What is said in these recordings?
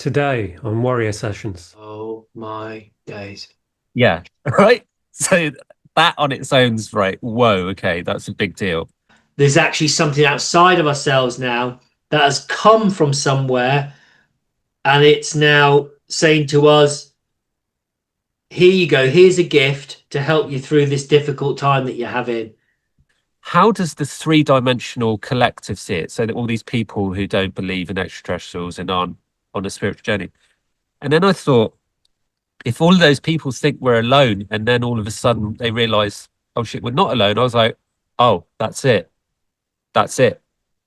Today on Warrior Sessions. Oh my days. Yeah, right. So that on its own's right. Whoa, okay, that's a big deal. There's actually something outside of ourselves now that has come from somewhere, and it's now saying to us, here you go, here's a gift to help you through this difficult time that you're having. How does the three-dimensional collective see it? So that all these people who don't believe in extraterrestrials and aren't on a spiritual journey. And then I thought, if all of those people think we're alone, and then all of a sudden they realize, oh shit, we're not alone. I was like, oh, that's it. That's it.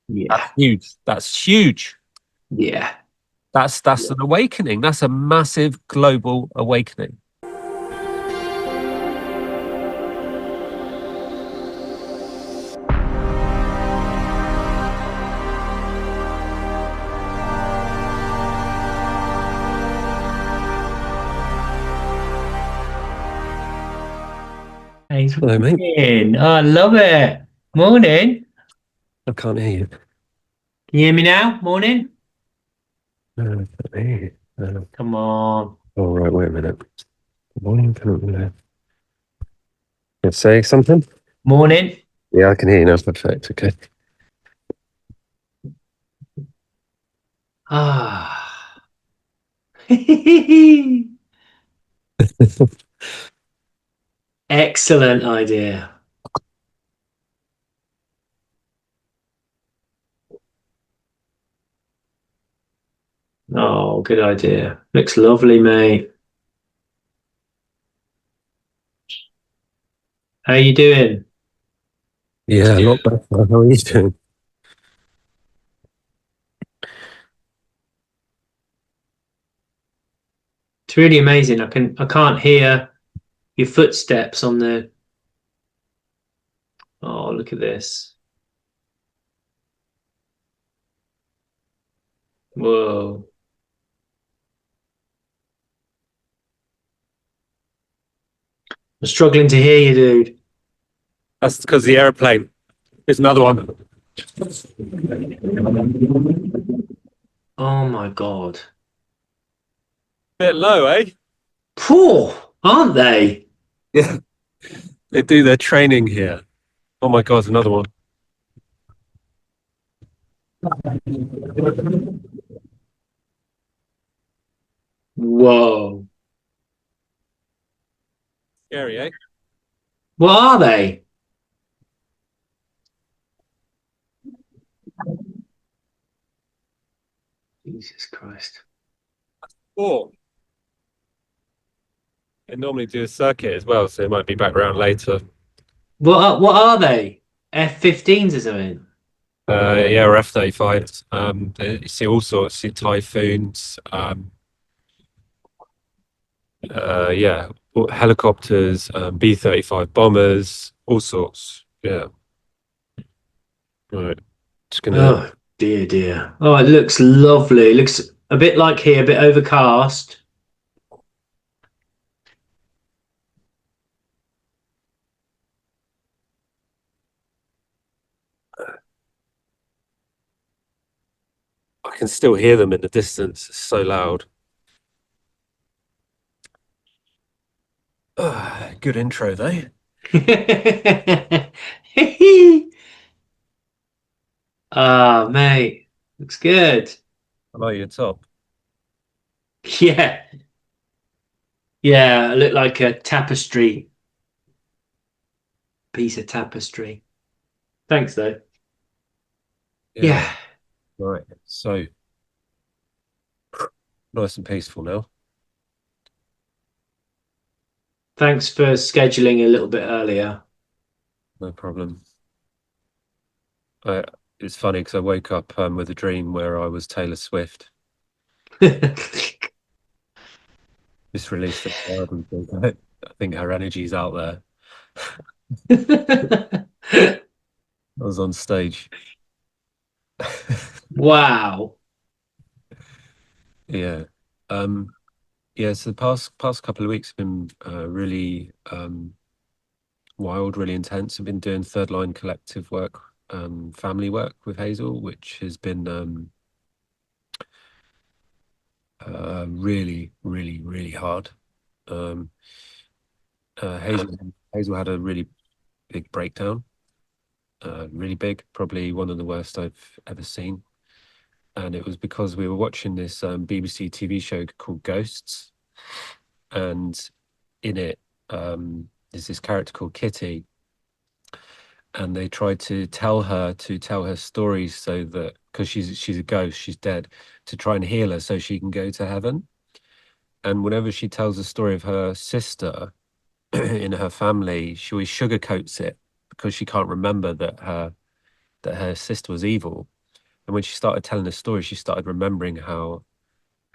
That's Yeah, huge. That's huge. yeah. That's an awakening. That's a massive global awakening. Thanks for Hello, mate. in. Oh, I love it. Morning. I can't hear you. Can you hear me now? Morning. I can't hear you. Come on. Oh, right, wait a minute. Morning, let's say something. Morning. Yeah, I can hear you now. Perfect. Okay. Ah. Excellent idea. Oh, good idea. Looks lovely, mate. How you doing? Yeah, a lot better. How are you doing? It's really amazing. I can't hear your footsteps on the. Oh, look at this. Whoa. I'm struggling to hear you, dude. That's because the airplane. There's another one. Oh my God. Bit low, eh? Poor, aren't they? Yeah. They do their training here. Oh my God, another one. Whoa. Scary, eh? What are they? Jesus Christ. Four. They normally do a circuit as well, so it might be back around later. What are they? F-15s or something? Yeah, or F-35s. You see all sorts. You see typhoons. Yeah, helicopters, B-35 bombers, all sorts. Yeah. Right. Just gonna. Oh dear, dear. Oh, it looks lovely. It looks a bit like here, a bit overcast. I can still hear them in the distance. It's so loud. Good intro, though. Ah, mate, looks good. Hello, you're top. Yeah, yeah. I look like a tapestry, piece of tapestry. Thanks, though. Yeah. Yeah. Right. So nice and peaceful now. Thanks for scheduling a little bit earlier. No problem. I, it's funny because I woke up with a dream where I was Taylor Swift. Just released an album. I think her energy's out there. I was on stage. Wow. Yeah. Um, yeah, so the past couple of weeks have been really wild, really intense. I've been doing third line collective work, family work with Hazel, which has been really, really, really hard. Hazel had a really big breakdown, really big, probably one of the worst I've ever seen. And it was because we were watching this BBC TV show called Ghosts, and in it, there's this character called Kitty, and they tried to tell her stories so that, because she's a ghost, she's dead, to try and heal her so she can go to heaven. And whenever she tells a story of her sister in her family, she always sugarcoats it because she can't remember that her sister was evil. And when she started telling the story, she started remembering how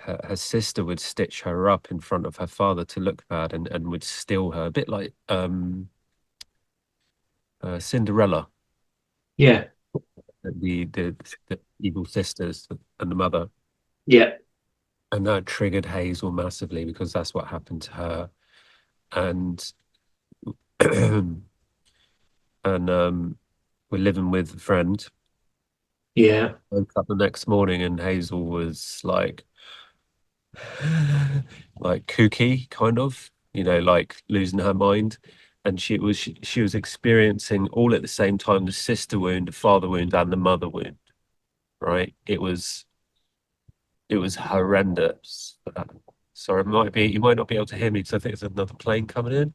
her sister would stitch her up in front of her father to look bad, and would steal her, a bit like Cinderella, Yeah. the evil sisters and the mother. Yeah. And that triggered Hazel massively because that's what happened to her. And and we're living with a friend. Yeah. Woke up the next morning and Hazel was like kooky, kind of, like losing her mind. And she was experiencing all at the same time the sister wound, the father wound, and the mother wound. Right? It was horrendous. Sorry, you might not be able to hear me because I think there's another plane coming in.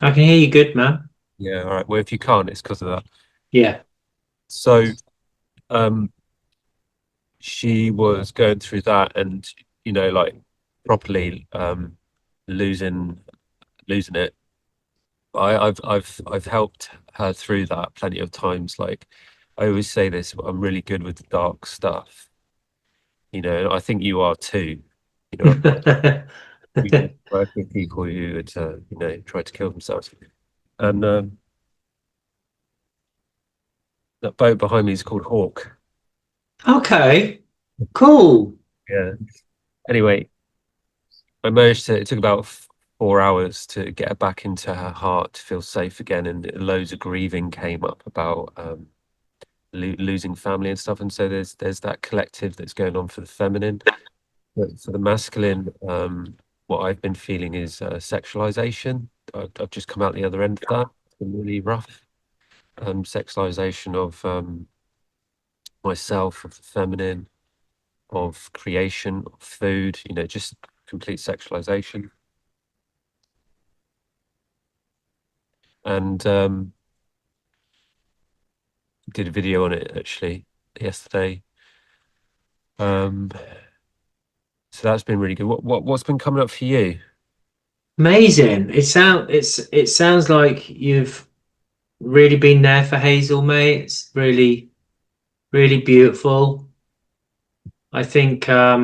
I can hear you good, man. Yeah, all right. Well, if you can't, it's because of that. Yeah. So, she was going through that, and like properly losing it. I've helped her through that plenty of times. Like, I always say this, but I'm really good with the dark stuff. And I think you are too. You work with people who would try to kill themselves. And that boat behind me is called Hawk. Okay. Cool. Yeah. Anyway, it took about 4 hours to get her back into her heart to feel safe again, and loads of grieving came up about losing family and stuff. And so there's that collective that's going on for the feminine. But for the masculine, what I've been feeling is sexualization. I've just come out the other end of that. It's been really rough. Sexualization of myself, of the feminine, of creation, of food, just complete sexualization. And did a video on it actually yesterday. So that's been really good. What's been coming up for you? Amazing. It sounds like you've really been there for Hazel, mate. It's really, really beautiful. I think there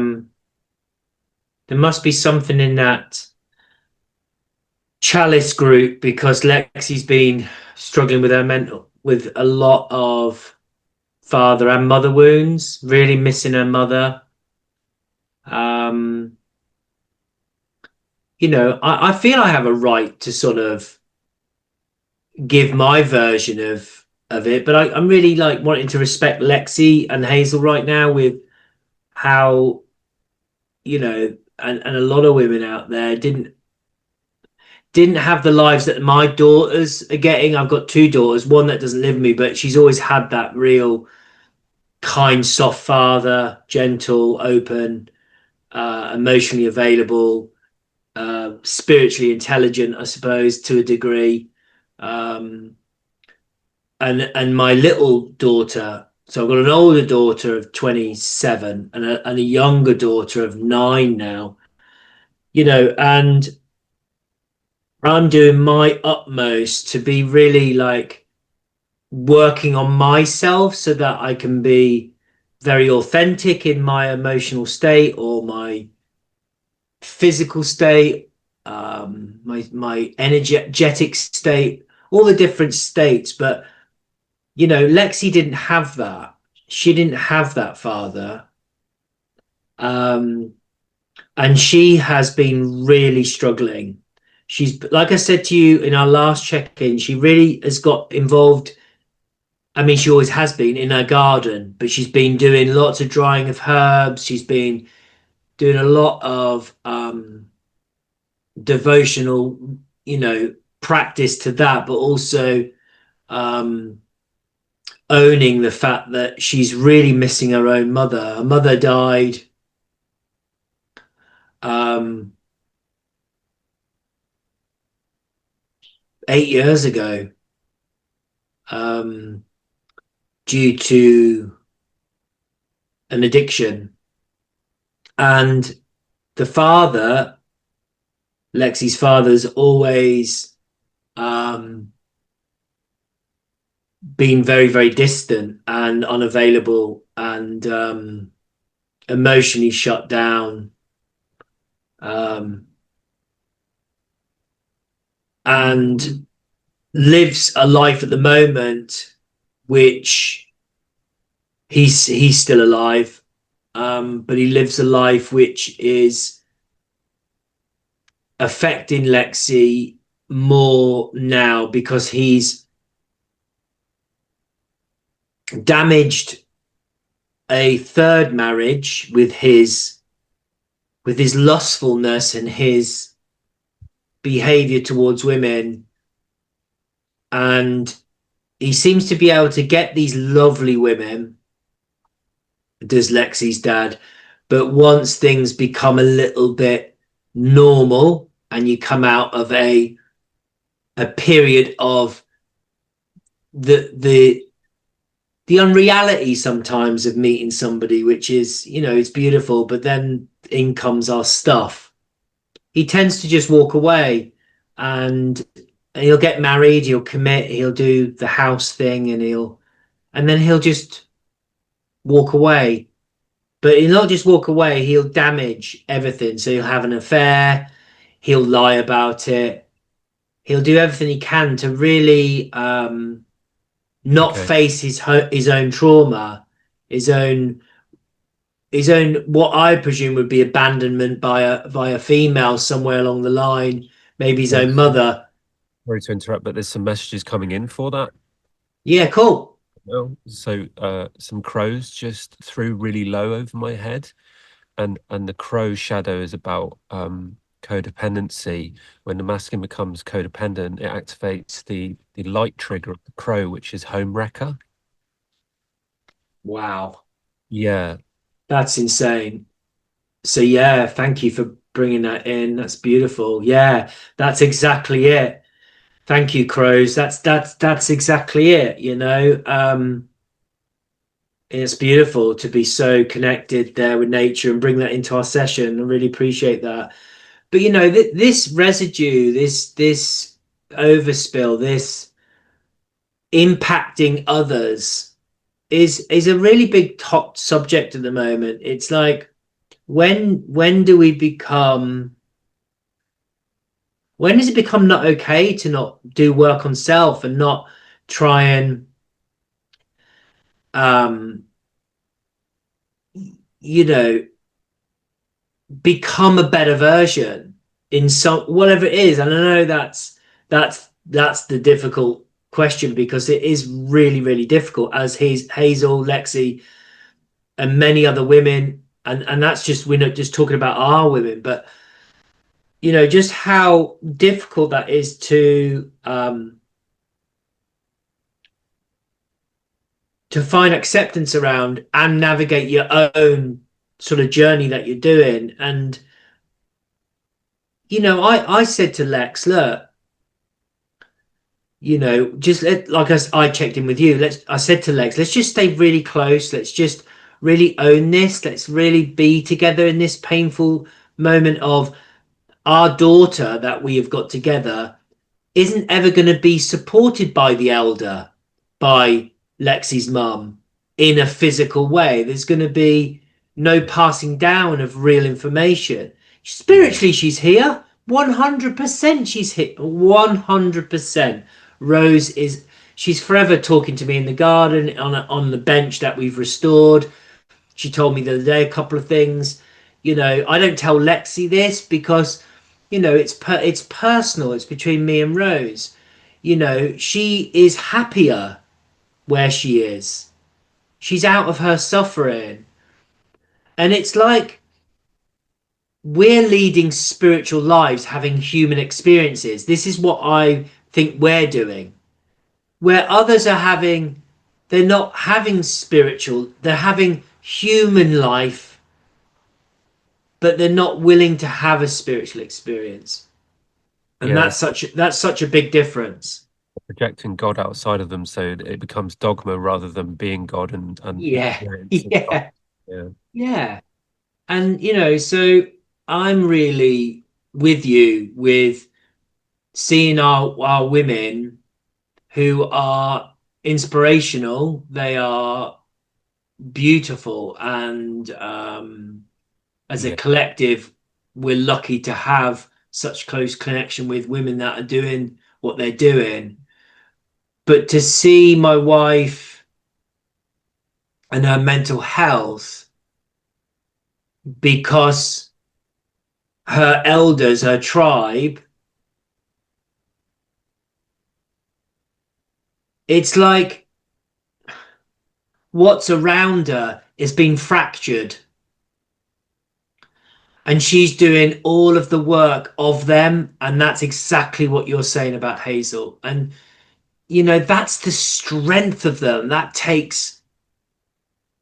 must be something in that Chalice group, because Lexi's been struggling with with a lot of father and mother wounds, really missing her mother. Um, I feel I have a right to sort of give my version of it, but I'm really like wanting to respect Lexi and Hazel right now with how, and a lot of women out there didn't have the lives that my daughters are getting. I've got two daughters, one that doesn't live with me, but she's always had that real kind, soft father, gentle, open, emotionally available, spiritually intelligent, I suppose, to a degree. And my little daughter, so I've got an older daughter of 27 and a younger daughter of 9 now, and I'm doing my utmost to be really like working on myself so that I can be very authentic in my emotional state or my physical state, my energetic state, all the different states. But Lexi didn't have that. She didn't have that father, and she has been really struggling. She's, like I said to you in our last check-in, she really has got involved. I mean, she always has been in her garden, but she's been doing lots of drying of herbs. She's been doing a lot of devotional, practice to that, but also um, owning the fact that she's really missing her own mother. Her mother died um, 8 years ago um, due to an addiction. And the father, Lexi's father's always been very, very distant and unavailable and emotionally shut down. And lives a life at the moment which he's still alive, but he lives a life which is affecting Lexi more now because he's damaged a third marriage with his lustfulness and his behavior towards women, and he seems to be able to get these lovely women, does Lexi's dad, but once things become a little bit normal and you come out of a period of the unreality sometimes of meeting somebody, which is, it's beautiful, but then in comes our stuff. He tends to just walk away, and he'll get married, he'll commit, he'll do the house thing, and then he'll just walk away. But he'll not just walk away, he'll damage everything. So he'll have an affair, he'll lie about it, he'll do everything he can to really not face his own trauma, his own what I presume would be abandonment by a female somewhere along the line, maybe his own mother. Sorry to interrupt, but there's some messages coming in for that. Yeah, cool. Well, so some crows just threw really low over my head, and the crow shadow is about codependency. When the masculine becomes codependent, it activates the light trigger of the crow, which is home wrecker. Wow, Yeah. that's insane. So yeah, thank you for bringing that in. That's beautiful. Yeah, that's exactly it. Thank you, crows. That's exactly it. It's beautiful to be so connected there with nature and bring that into our session. I really appreciate that. But this residue, this overspill, this impacting others is a really big top subject at the moment. It's like, when do we become when does it become not okay to not do work on self and not try and um you know become a better version in some whatever it is? And I know that's the difficult question, because it is really, really difficult, as Hazel, Lexi, and many other women, and that's just, we're not just talking about our women, but just how difficult that is to find acceptance around and navigate your own sort of journey that you're doing. And I said to Lex, look, just like I checked in with you. I said to Lex, let's just stay really close. Let's just really own this. Let's really be together in this painful moment of our daughter that we have got together isn't ever going to be supported by the elder, by Lexi's mum, in a physical way. There's going to be no passing down of real information. Spiritually, she's here. 100% she's hit. 100%. Rose she's forever talking to me in the garden, on the bench that we've restored. She told me the other day a couple of things. I don't tell Lexi this because, it's personal. It's between me and Rose. She is happier where she is. She's out of her suffering. And it's like, we're leading spiritual lives, having human experiences. This is what I think we're doing. Where others are having, they're not having spiritual, they're having human life, but they're not willing to have a spiritual experience. And Yeah, that's such a big difference. projecting God outside of them, so that it becomes dogma rather than being God and Yeah. experiencing God. Yeah. Yeah, Yeah. And so I'm really with you with seeing our women who are inspirational. They are beautiful, and as a yeah, collective, we're lucky to have such close connection with women that are doing what they're doing. But to see my wife and her mental health because her elders, her tribe, it's like what's around her is being fractured, and she's doing all of the work of them. And that's exactly what you're saying about Hazel. And that's the strength of them. That takes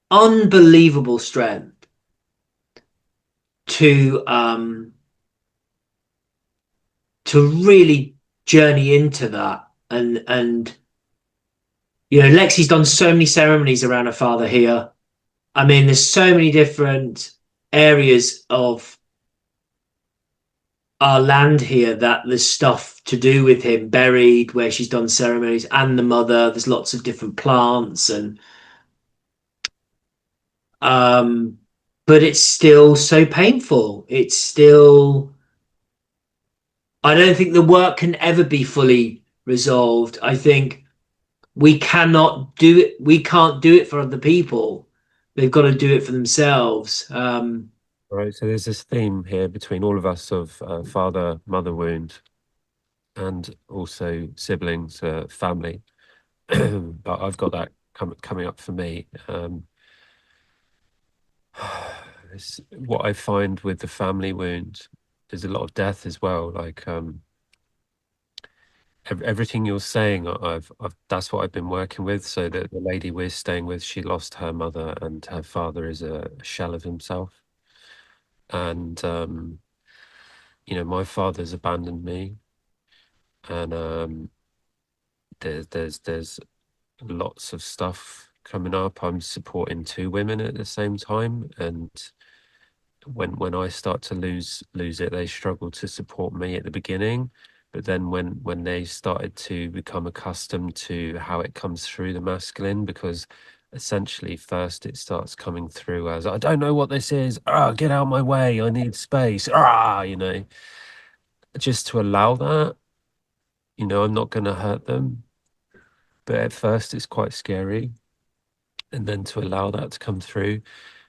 unbelievable strength to really journey into that. And Lexi's done so many ceremonies around her father here. I mean, there's so many different areas of our land here that there's stuff to do with him buried, where she's done ceremonies, and the mother. There's lots of different plants, and um but it's still so painful. It's still, I don't think the work can ever be fully resolved. I think we cannot do it. We can't do it for other people. They've got to do it for themselves. right. So there's this theme here between all of us of father mother wound and also siblings, family. But I've got that coming up for me. What I find with the family wound, there's a lot of death as well. Like everything you're saying, I've that's what I've been working with. So that the lady we're staying with, she lost her mother, and her father is a shell of himself. And my father's abandoned me, and there's lots of stuff coming up. I'm supporting two women at the same time, and when I start to lose it, they struggle to support me at the beginning. But then when they started to become accustomed to how it comes through the masculine, because essentially first it starts coming through as, I don't know what this is. Ah, get out of my way. I need space. Just to allow that, I'm not going to hurt them. But at first it's quite scary. And then to allow that to come through.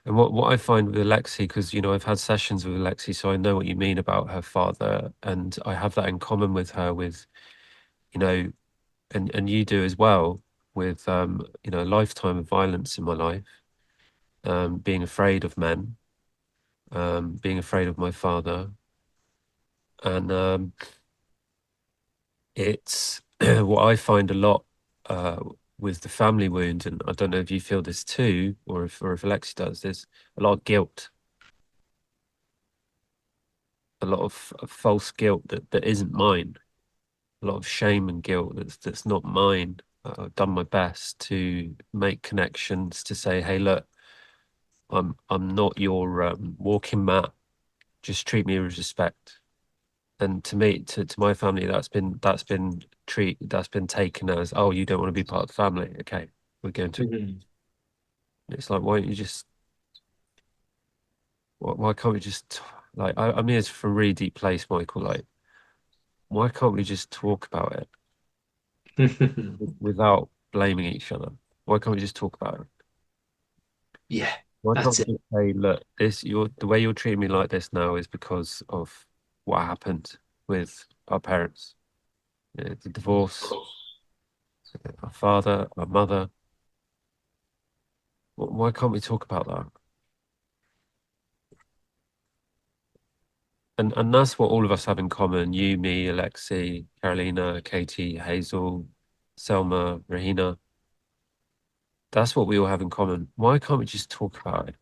And what I find with Alexi, because I've had sessions with Alexi, so I know what you mean about her father, and I have that in common with her, with and you do as well, with a lifetime of violence in my life, being afraid of men, being afraid of my father, and it's what I find a lot with the family wound, and I don't know if you feel this too, or if Alexi does. There's a lot of guilt, a lot of false guilt that isn't mine, a lot of shame and guilt that's not mine. I've done my best to make connections to say, hey, look, I'm not your walking mat. Just treat me with respect. And to me, to my family, that's been taken as, oh, you don't want to be part of the family. Okay, we're going to. mhm. It's like, why don't you just? Why can't we just, like? I mean, it's from a really deep place, Michael. Like, why can't we just talk about it without blaming each other? Why can't we just talk about it? Yeah, Why can't that's we it. just say, look, the way you're treating me like this now is because of what happened with our parents, the divorce, our father, our mother. Why can't we talk about that? and that's what all of us have in common. You, me, Alexi, Carolina, Katie, Hazel, Selma, Rahina. That's what we all have in common. Why can't we just talk about it?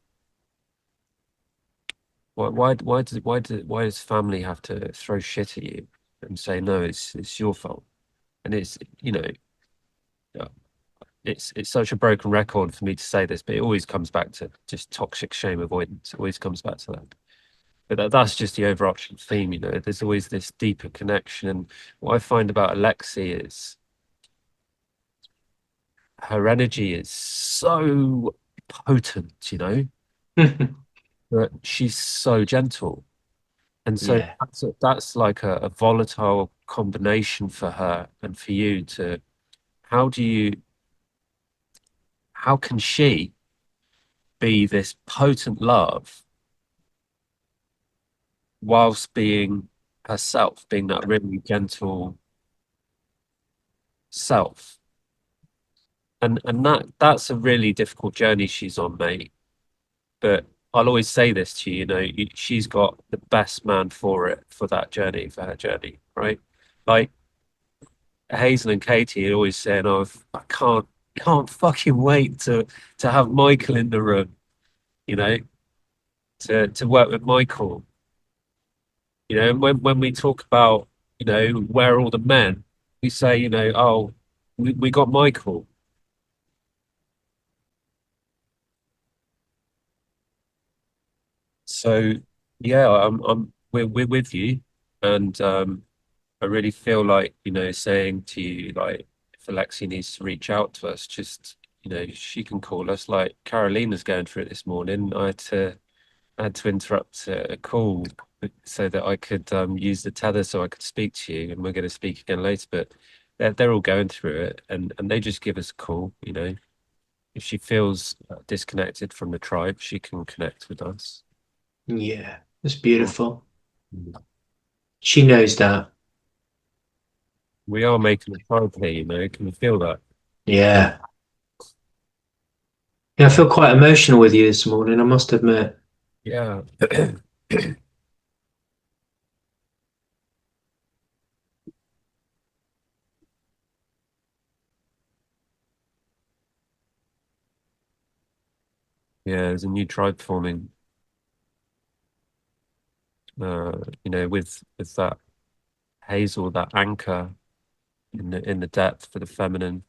Why does family have to throw shit at you and say no, it's your fault? And it's, you know, uh, it's such a broken record for me to say this, but it always comes back to just toxic shame avoidance. It always comes back to that. But that's just the overarching theme, you know. There's always this deeper connection. And what I find about Alexi is her energy is so potent, you know, but she's so gentle. And so Yeah. that's like a volatile combination for her and for you to, how do you, how can she be this potent love whilst being herself, being that really gentle self? And that's a really difficult journey she's on, mate. But I'll always say this to you, you know, she's got the best man for it, for that journey, for her journey, right? Like Hazel and Katie are always saying, "Oh, I can't fucking wait to have Michael in the room, you know, to work with Michael." You know, and when we talk about, you know, where are all the men, we say, you know, oh, we got Michael. So yeah, we're with you, and I really feel like, you know, saying to you, like, if Alexi needs to reach out to us, just, you know, she can call us. Like Carolina's going through it this morning. I had to interrupt a call so that I could use the tether so I could speak to you, and we're going to speak again later. But they're all going through it, and they just give us a call. You know, if she feels disconnected from the tribe, she can connect with us. Yeah. It's beautiful. She knows that. We are making a tribe here. You know, can you feel that? Yeah. Yeah, I feel quite emotional with you this morning, I must admit. Yeah. Yeah, there's a new tribe forming. You know, with that Hazel, that anchor in the depth for the feminine,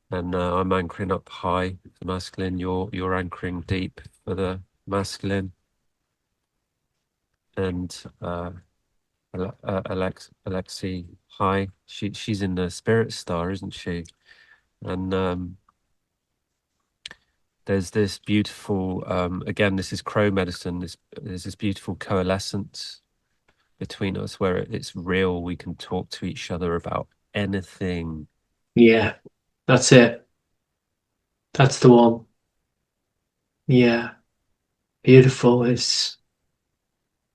and I'm anchoring up high for the masculine. You're anchoring deep for the masculine, and Alexi high. She's in the spirit star, isn't she? And there's this beautiful again, this is crow medicine. There's this beautiful coalescence between us where it's real. We can talk to each other about anything. Yeah. That's it. That's the one. Yeah. Beautiful. It's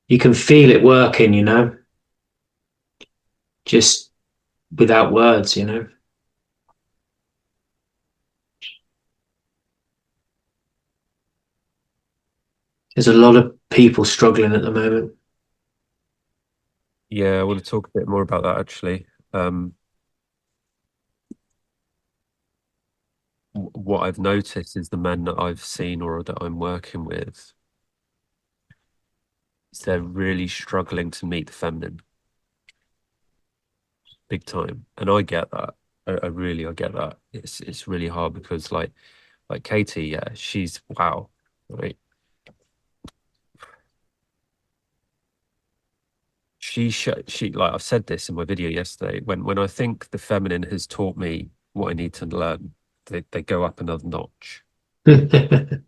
you can feel it working, you know, just without words, you know. There's a lot of people struggling at the moment. Yeah, I want to talk a bit more about that actually. What I've noticed is the men that I've seen or that I'm working with, is they're really struggling to meet the feminine big time. And I get that. I get that. It's really hard because like Katie, yeah, she's wow, right? She like I've said this in my video yesterday. When I think the feminine has taught me what I need to learn, they go up another notch. And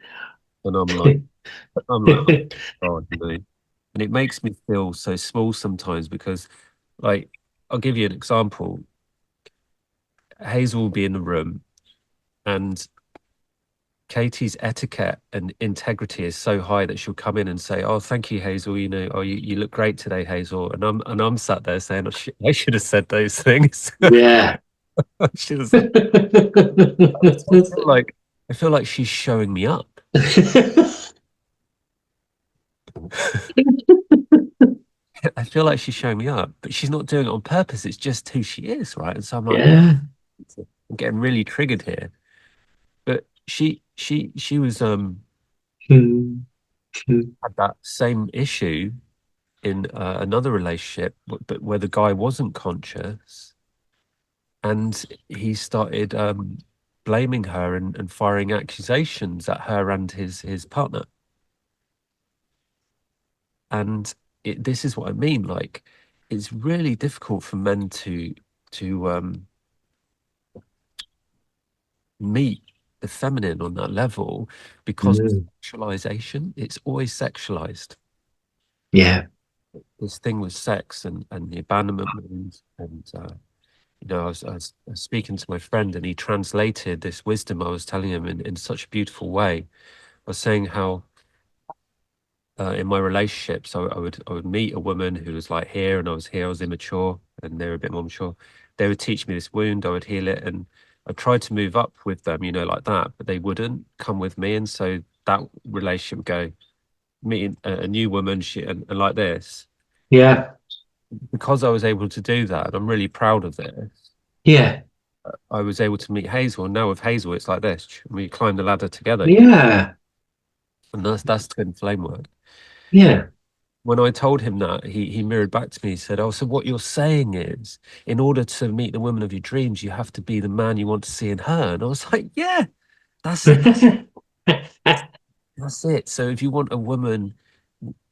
I'm like, oh God, you know. And it makes me feel so small sometimes because, like, I'll give you an example. Hazel will be in the room, and Katie's etiquette and integrity is so high that she'll come in and say, "Oh, thank you, Hazel. You know, oh, you look great today, Hazel." And I'm sat there saying, I should have said those things. Yeah. I should have. I feel like she's showing me up. I feel like she's showing me up, but she's not doing it on purpose. It's just who she is, right? And so I'm like, Yeah. I'm getting really triggered here. But she was Hmm. Hmm. had that same issue in another relationship, but where the guy wasn't conscious, and he started blaming her and firing accusations at her and his partner. And this is what I mean. Like, it's really difficult for men to meet the feminine on that level because of Mm. sexualization. It's always sexualized. Yeah. This thing with sex and the abandonment wound. And you know, I was speaking to my friend, and he translated this wisdom I was telling him in such a beautiful way. I was saying how in my relationships, I would meet a woman who was like here, and I was here. I was immature, and they were a bit more mature. They would teach me this wound. I would heal it, and I tried to move up with them, you know, like that, but they wouldn't come with me, and so that relationship would go meeting a new woman, and like this, Yeah. because I was able to do that, and I'm really proud of this. Yeah. I was able to meet Hazel, and now with Hazel, it's like this. We climb the ladder together, Yeah. and that's twin flame work. Yeah. When I told him that, he mirrored back to me. He said, "Oh, so what you're saying is, in order to meet the woman of your dreams, you have to be the man you want to see in her." And I was like, "Yeah, that's it. That's it. So if you want a woman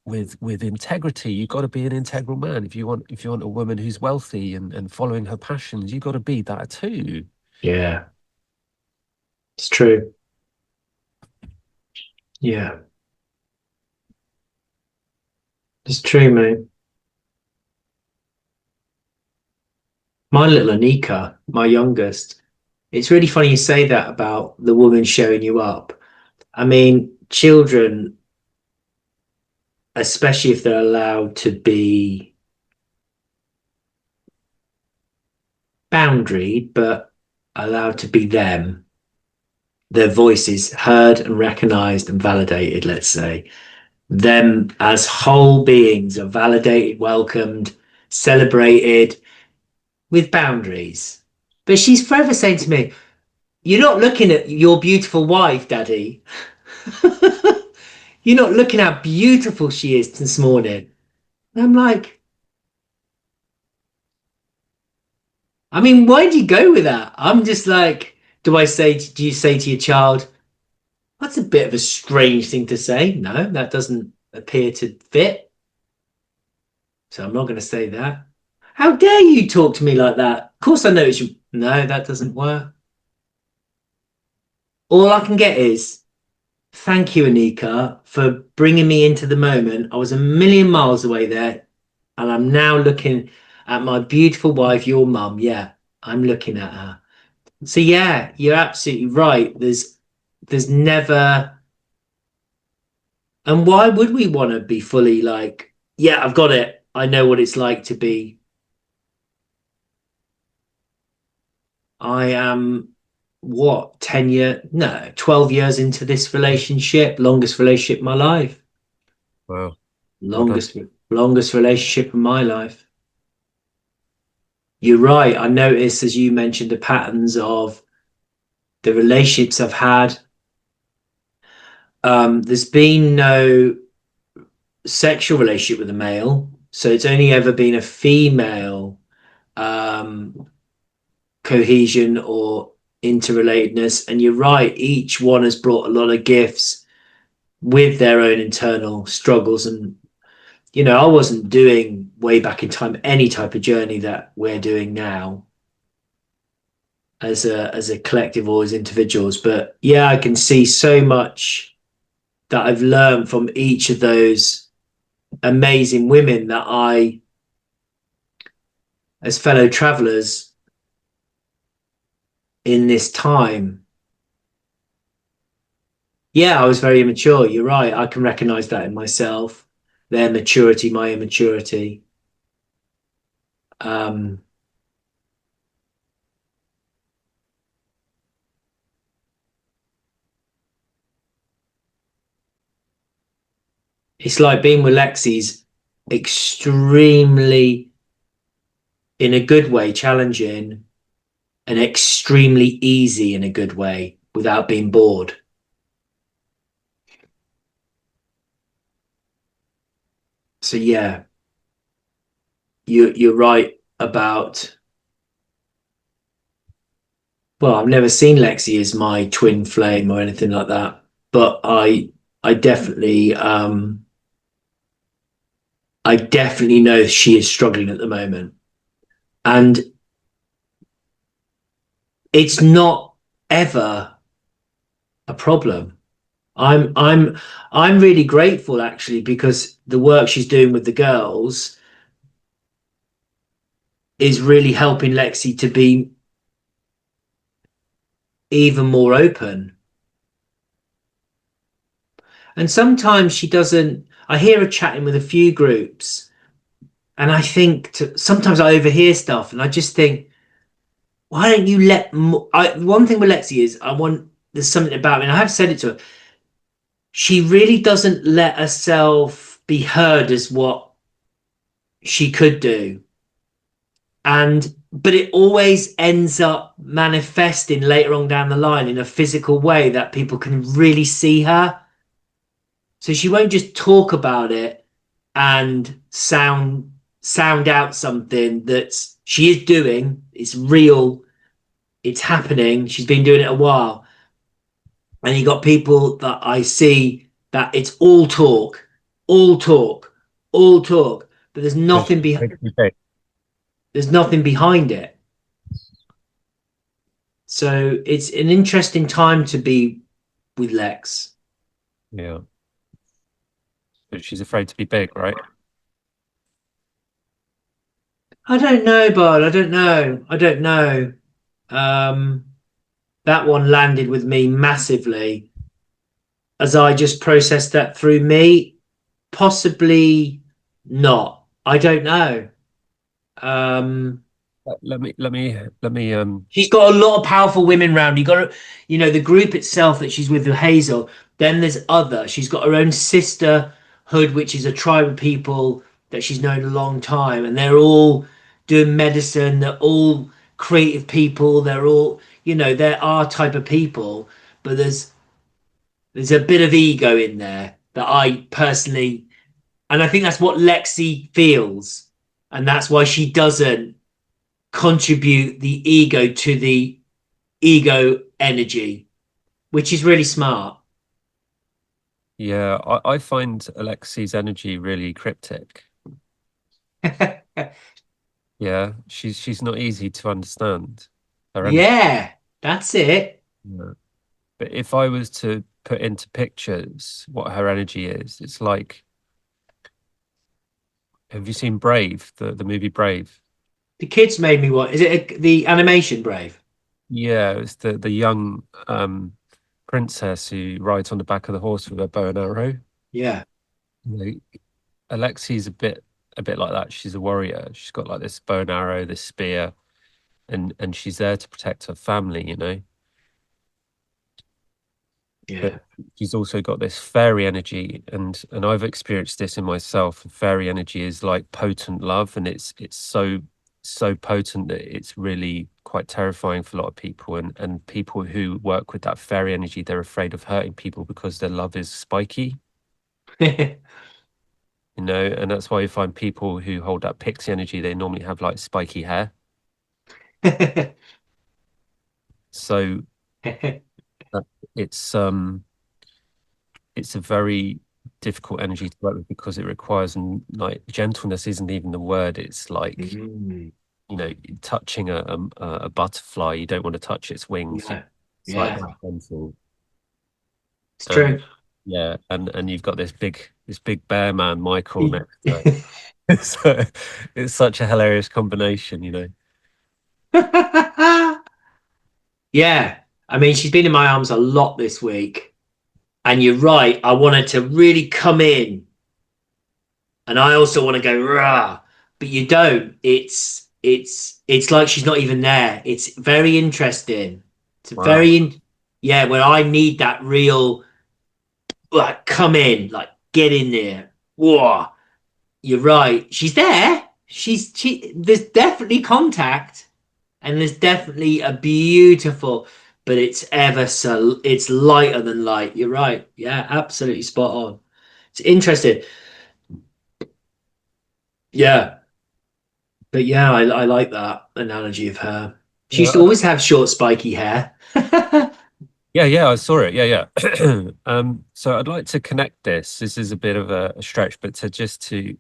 with integrity, you got to be an integral man. If you want a woman who's wealthy and following her passions, you got to be that too." Yeah. It's true. Yeah. It's true, mate. My little Anika, my youngest, it's really funny you say that about the woman showing you up. I mean, children, especially if they're allowed to be boundaried, but allowed to be them, their voices heard and recognized and validated, let's say. Them as whole beings are validated, welcomed, celebrated with boundaries. But she's forever saying to me, "You're not looking at your beautiful wife, Daddy. You're not looking how beautiful she is this morning." And I'm like, I mean, why do you go with that? I'm just like, do you say to your child, "That's a bit of a strange thing to say"? No, that doesn't appear to fit. So I'm not going to say that. "How dare you talk to me like that? Of course I know it's you." No, that doesn't work. All I can get is, "Thank you, Anika, for bringing me into the moment. I was a million miles away there, and I'm now looking at my beautiful wife, your mum. Yeah, I'm looking at her." So yeah, you're absolutely right. There's never, and why would we want to be fully like, "Yeah, I've got it. I know what it's like to be." I am what, 10 year, no, 12 years into this relationship, longest relationship in my life. Wow. Well done. Longest relationship in my life. You're right. I noticed, as you mentioned, the patterns of the relationships I've had. There's been no sexual relationship with a male, so it's only ever been a female um, cohesion or interrelatedness. And you're right, each one has brought a lot of gifts with their own internal struggles. And I wasn't doing way back in time any type of journey that we're doing now as a collective or as individuals. But yeah, I can see so much that I've learned from each of those amazing women that I, as fellow travelers in this time. Yeah, I was very immature. You're right. I can recognize that in myself, their maturity, my immaturity. Um, it's like being with Lexi's. extremely, in a good way, challenging, and extremely easy in a good way without being bored. So yeah, you're right about. Well, I've never seen Lexi as my twin flame or anything like that, but I definitely I definitely know she is struggling at the moment, and it's not ever a problem. I'm really grateful actually, because the work she's doing with the girls is really helping Lexi to be even more open. And sometimes she doesn't. I hear her chatting with a few groups, and I think sometimes I overhear stuff, and I just think, why don't you let? One thing with Lexi is I want. There's something about me, and I have said it to her. She really doesn't let herself be heard as what she could do, and but it always ends up manifesting later on down the line in a physical way that people can really see her. So she won't just talk about it and sound out something that she is doing. It's real. It's happening. She's been doing it a while. And you got people that I see that it's all talk, all talk, all talk, but there's nothing behind it. So it's an interesting time to be with Lex. Yeah. But she's afraid to be big, right? I don't know, Bud. I don't know. I don't know. Um, that one landed with me massively as I just processed that through me. Possibly not. I don't know. Um, Let me she's got a lot of powerful women around. You got to, the group itself that she's with Hazel. Then there's other. She's got her own sisterhood, which is a tribe of people that she's known a long time, and they're all doing medicine. They're all creative people. They're all, they're our type of people. But there's a bit of ego in there that I personally, and I think that's what Lexi feels, and that's why she doesn't contribute the ego to the ego energy, which is really smart. Yeah, I find Alexi's energy really cryptic. Yeah, she's not easy to understand. Her energy. Yeah, that's it. Yeah. But if I was to put into pictures what her energy is, it's like, have you seen Brave, the movie Brave? The kids made me want. Is it the animation Brave? Yeah, it's the young princess who rides on the back of the horse with a bow and arrow. Yeah. You know, Alexi's a bit like that. She's a warrior. She's got like this bow and arrow, this spear, and she's there to protect her family, you know. Yeah. But she's also got this fairy energy, and I've experienced this in myself. Fairy energy is like potent love, and it's so potent that it's really quite terrifying for a lot of people. And people who work with that fairy energy, they're afraid of hurting people because their love is spiky, you know. And that's why you find people who hold that pixie energy, they normally have like spiky hair. So uh, it's it's a very difficult energy to work with because it requires, like, gentleness isn't even the word. It's like, Mm, touching a butterfly. You don't want to touch its wings. yeah. It's like Yeah. very gentle. It's And true. yeah, and you've got this big bear man, Michael, next to it. So it's such a hilarious combination, you know. Yeah. I mean, she's been in my arms a lot this week. And you're right. I wanted to really come in. And I also want to go, rah, but you don't. It's like she's not even there. It's very interesting. It's Wow. yeah, where I need that real, like, come in, like, get in there. Whoa. you're right. She's there. There's definitely contact, and there's definitely a beautiful, but it's lighter than light. You're right. Yeah, absolutely spot on. It's interesting. Yeah, but yeah, I like that analogy of her. She used to Yeah, always have short, spiky hair. yeah, I saw it. Yeah. So I'd like to connect this. This is a bit of a stretch, but to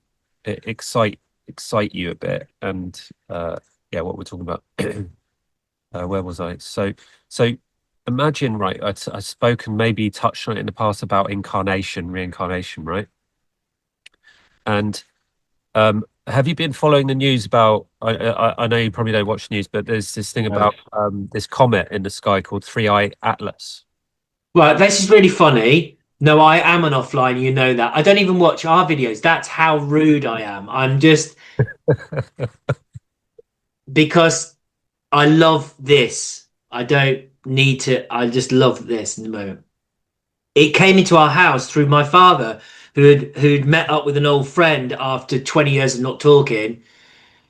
excite you a bit, and yeah, what we're talking about. Where was I? So imagine, right? I've spoken, maybe touched on it in the past about incarnation, reincarnation, right? And have you been following the news about? I know you probably don't watch news, but there's this thing No. about this comet in the sky called Three Eye Atlas. Well, this is really funny. No, I am an offline, you know that. I don't even watch our videos. That's how rude I am. I'm just because I love this. I don't need to, I just love this in the moment. It came into our house through my father, who'd met up with an old friend after 20 years of not talking.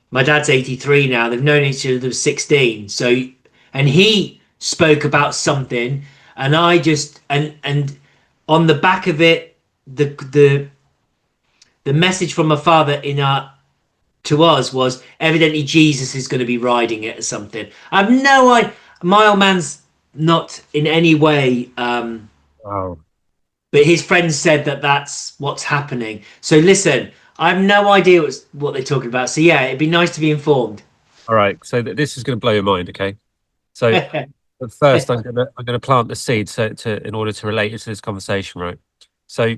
My dad's 83 now. They've known each other since 16. So, and he spoke about something, and I just and on the back of it, the message from my father in our to us was evidently Jesus is going to be riding it or something. I've no idea. My old man's not in any way, Wow. but his friends said that that's what's happening. So listen, I have no idea what they're talking about. So yeah, it'd be nice to be informed. All right. So this is going to blow your mind. Okay. So but first, I'm gonna plant the seed in order to relate it to this conversation, right? So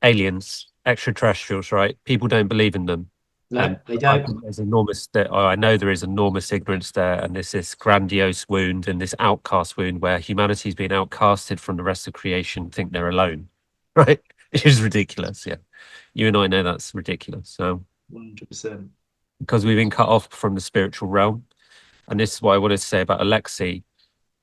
aliens, extraterrestrials, right? People don't believe in them. No, And they I don't. think there's enormous that I know there is enormous ignorance there, and there's this grandiose wound and this outcast wound where humanity's been outcasted from the rest of creation, think they're alone, right? It is ridiculous. Yeah, you and I know that's ridiculous. So 100%. because we've been cut off from the spiritual realm, and this is what I wanted to say about Alexei.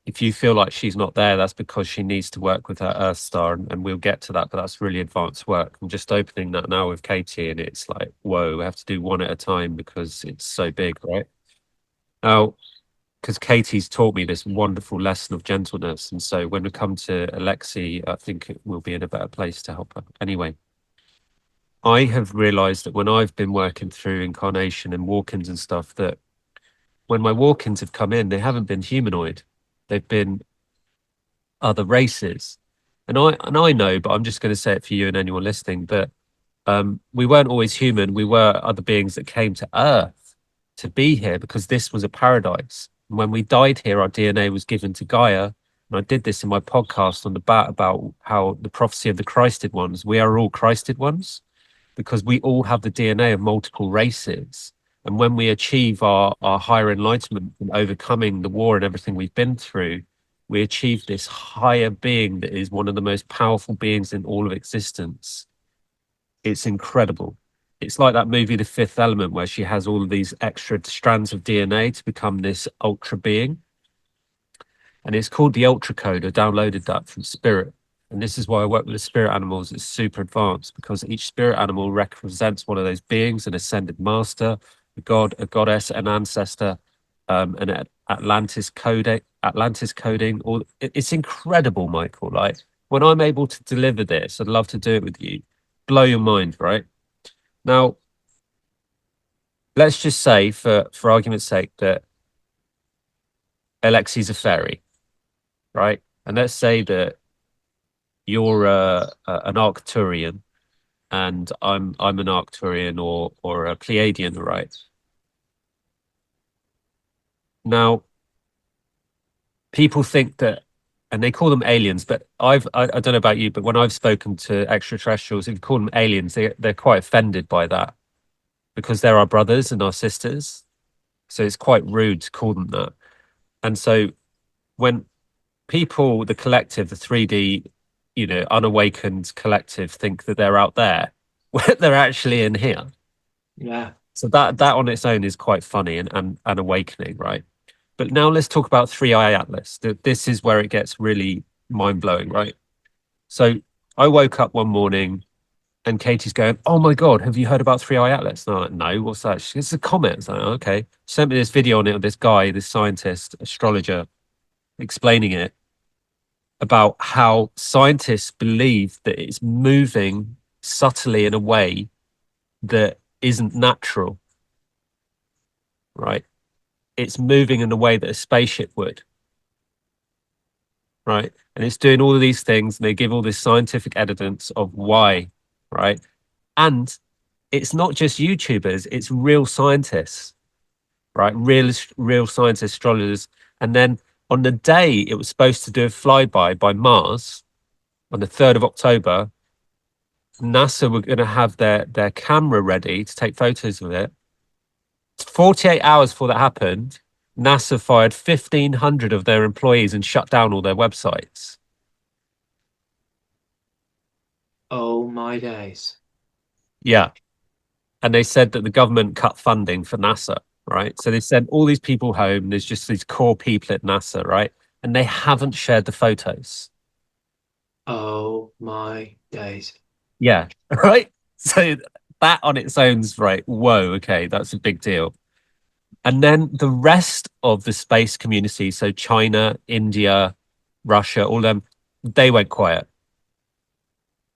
If you feel like she's not there, that's because she needs to work with her Earth star, and we'll get to that. But that's really advanced work. I'm just opening that now with Katie, and it's like, whoa, we have to do one at a time because it's so big, right? Now, because Katie's taught me this wonderful lesson of gentleness, and so when we come to Alexei, I think we'll be in a better place to help her. Anyway, I have realized that when I've been working through incarnation and walk-ins and stuff, that when my walk-ins have come in, they haven't been humanoid. They've been other races. And I know, but I'm just going to say it for you and anyone listening, that we weren't always human. We were other beings that came to Earth to be here because this was a paradise. And when we died here, our DNA was given to Gaia. And I did this in my podcast on the bat about how the prophecy of the Christed ones, we are all Christed ones because we all have the DNA of multiple races. And when we achieve our higher enlightenment and overcoming the war and everything we've been through, we achieve this higher being that is one of the most powerful beings in all of existence. It's incredible. It's like that movie, The Fifth Element, where she has all of these extra strands of DNA to become this ultra being. And it's called the Ultra Code. I downloaded that from Spirit. And this is why I work with the spirit animals. It's super advanced because each spirit animal represents one of those beings, an ascended master, a god, a goddess, an ancestor, an Atlantis coding. It's incredible, Michael. Like when I'm able to deliver this, I'd love to do it with you. Blow your mind, right? Now, let's just say, for argument's sake, that Alexi's a fairy, right? And let's say that you're an Arcturian and I'm an Arcturian or a Pleiadian, right? Now, people think that, and they call them aliens, but I don't know about you, but when I've spoken to extraterrestrials, if you call them aliens, they're quite offended by that because they're our brothers and our sisters. So it's quite rude to call them that. And so when people, the collective, the 3D, unawakened collective think that they're out there, they're actually in here. Yeah. So that on its own is quite funny and awakening, right? But now let's talk about Three Eye Atlas. This is where it gets really mind blowing, right? So I woke up one morning And Katie's going, "Oh my God, have you heard about Three Eye Atlas?" And I'm like, "No, what's that?" She goes, "It's a comet." I was like, "Okay." She sent me this video on it of this guy, this scientist, astrologer, explaining it about how scientists believe that it's moving subtly in a way that isn't natural, right? It's moving in a way that a spaceship would, right? And it's doing all of these things, and they give all this scientific evidence of why, right? And it's not just YouTubers, it's real scientists, right? Real scientists, astrologers. And then on the day it was supposed to do a flyby by Mars, on the 3rd of October, NASA were going to have their camera ready to take photos of it. 48 hours before that happened, NASA fired 1,500 of their employees and shut down all their websites. Oh my days. Yeah. And they said that the government cut funding for NASA, right? So they sent all these people home. There's just these core people at NASA, right? And they haven't shared the photos. Oh my days. Yeah. Right. So that on its own's right. Whoa. Okay. That's a big deal. And then the rest of the space community, so China, India, Russia, all them, they went quiet.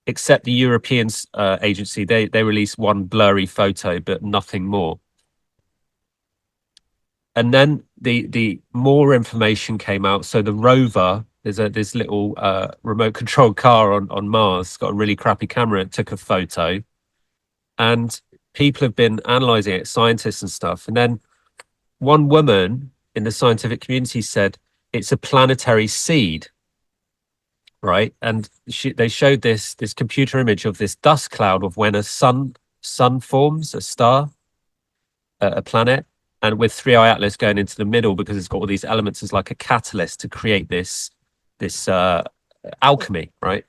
Except the European agency, they released one blurry photo, but nothing more. And then the more information came out. So the rover, there's this little remote controlled car on Mars, it's got a really crappy camera. It took a photo, and people have been analyzing it, scientists and stuff. And then one woman in the scientific community said it's a planetary seed, right? And they showed this computer image of this dust cloud of when a sun forms, a star, a planet, and with Three Eye Atlas going into the middle because it's got all these elements as like a catalyst to create this alchemy, right?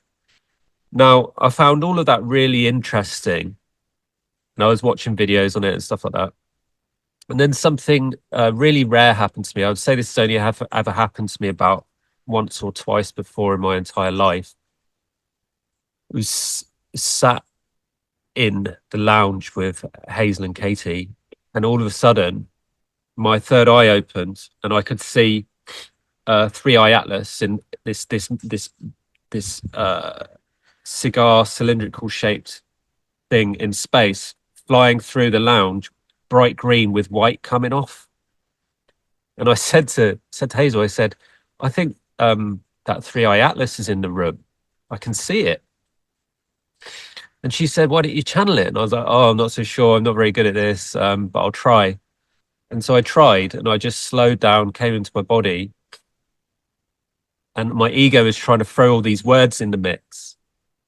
Now, I found all of that really interesting, and I was watching videos on it and stuff like that. And then something really rare happened to me. I would say this has only ever happened to me about once or twice before in my entire life. I was sat in the lounge with Hazel and Katie, and all of a sudden, my third eye opened, and I could see Three Eye Atlas in this cigar cylindrical shaped thing in space, flying through the lounge, bright green with white coming off. And I said to Hazel, I said, "I think that Three Eye Atlas is in the room. I can see it." And she said, "Why don't you channel it?" And I was like, "Oh, I'm not so sure. I'm not very good at this, but I'll try." And so I tried, and I just slowed down, came into my body, and my ego is trying to throw all these words in the mix.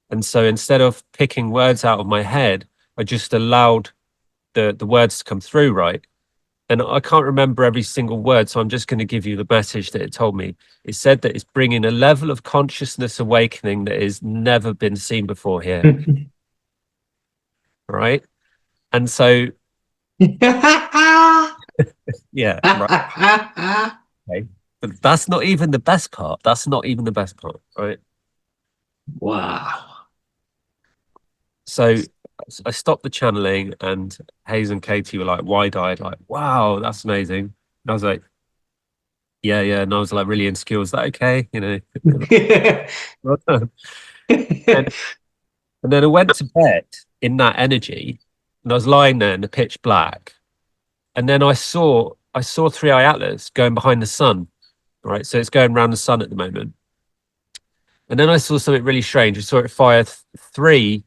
And so instead of picking words out of my head, I just allowed the words to come through, right? And I can't remember every single word, so I'm just going to give you the message that it told me. It said that it's bringing a level of consciousness awakening that has never been seen before here, right? And so, yeah, right. Okay. But that's not even the best part. That's not even the best part, right? Wow. So I stopped the channeling, and Hayes and Katie were like wide-eyed, like, "Wow, that's amazing." And I was like, yeah. And I was like really insecure. Is that okay? You know, well done. And then I went to bed in that energy, and I was lying there in the pitch black. And then I saw Three Eye Atlas going behind the sun, right? So it's going around the sun at the moment. And then I saw something really strange. I saw it fire three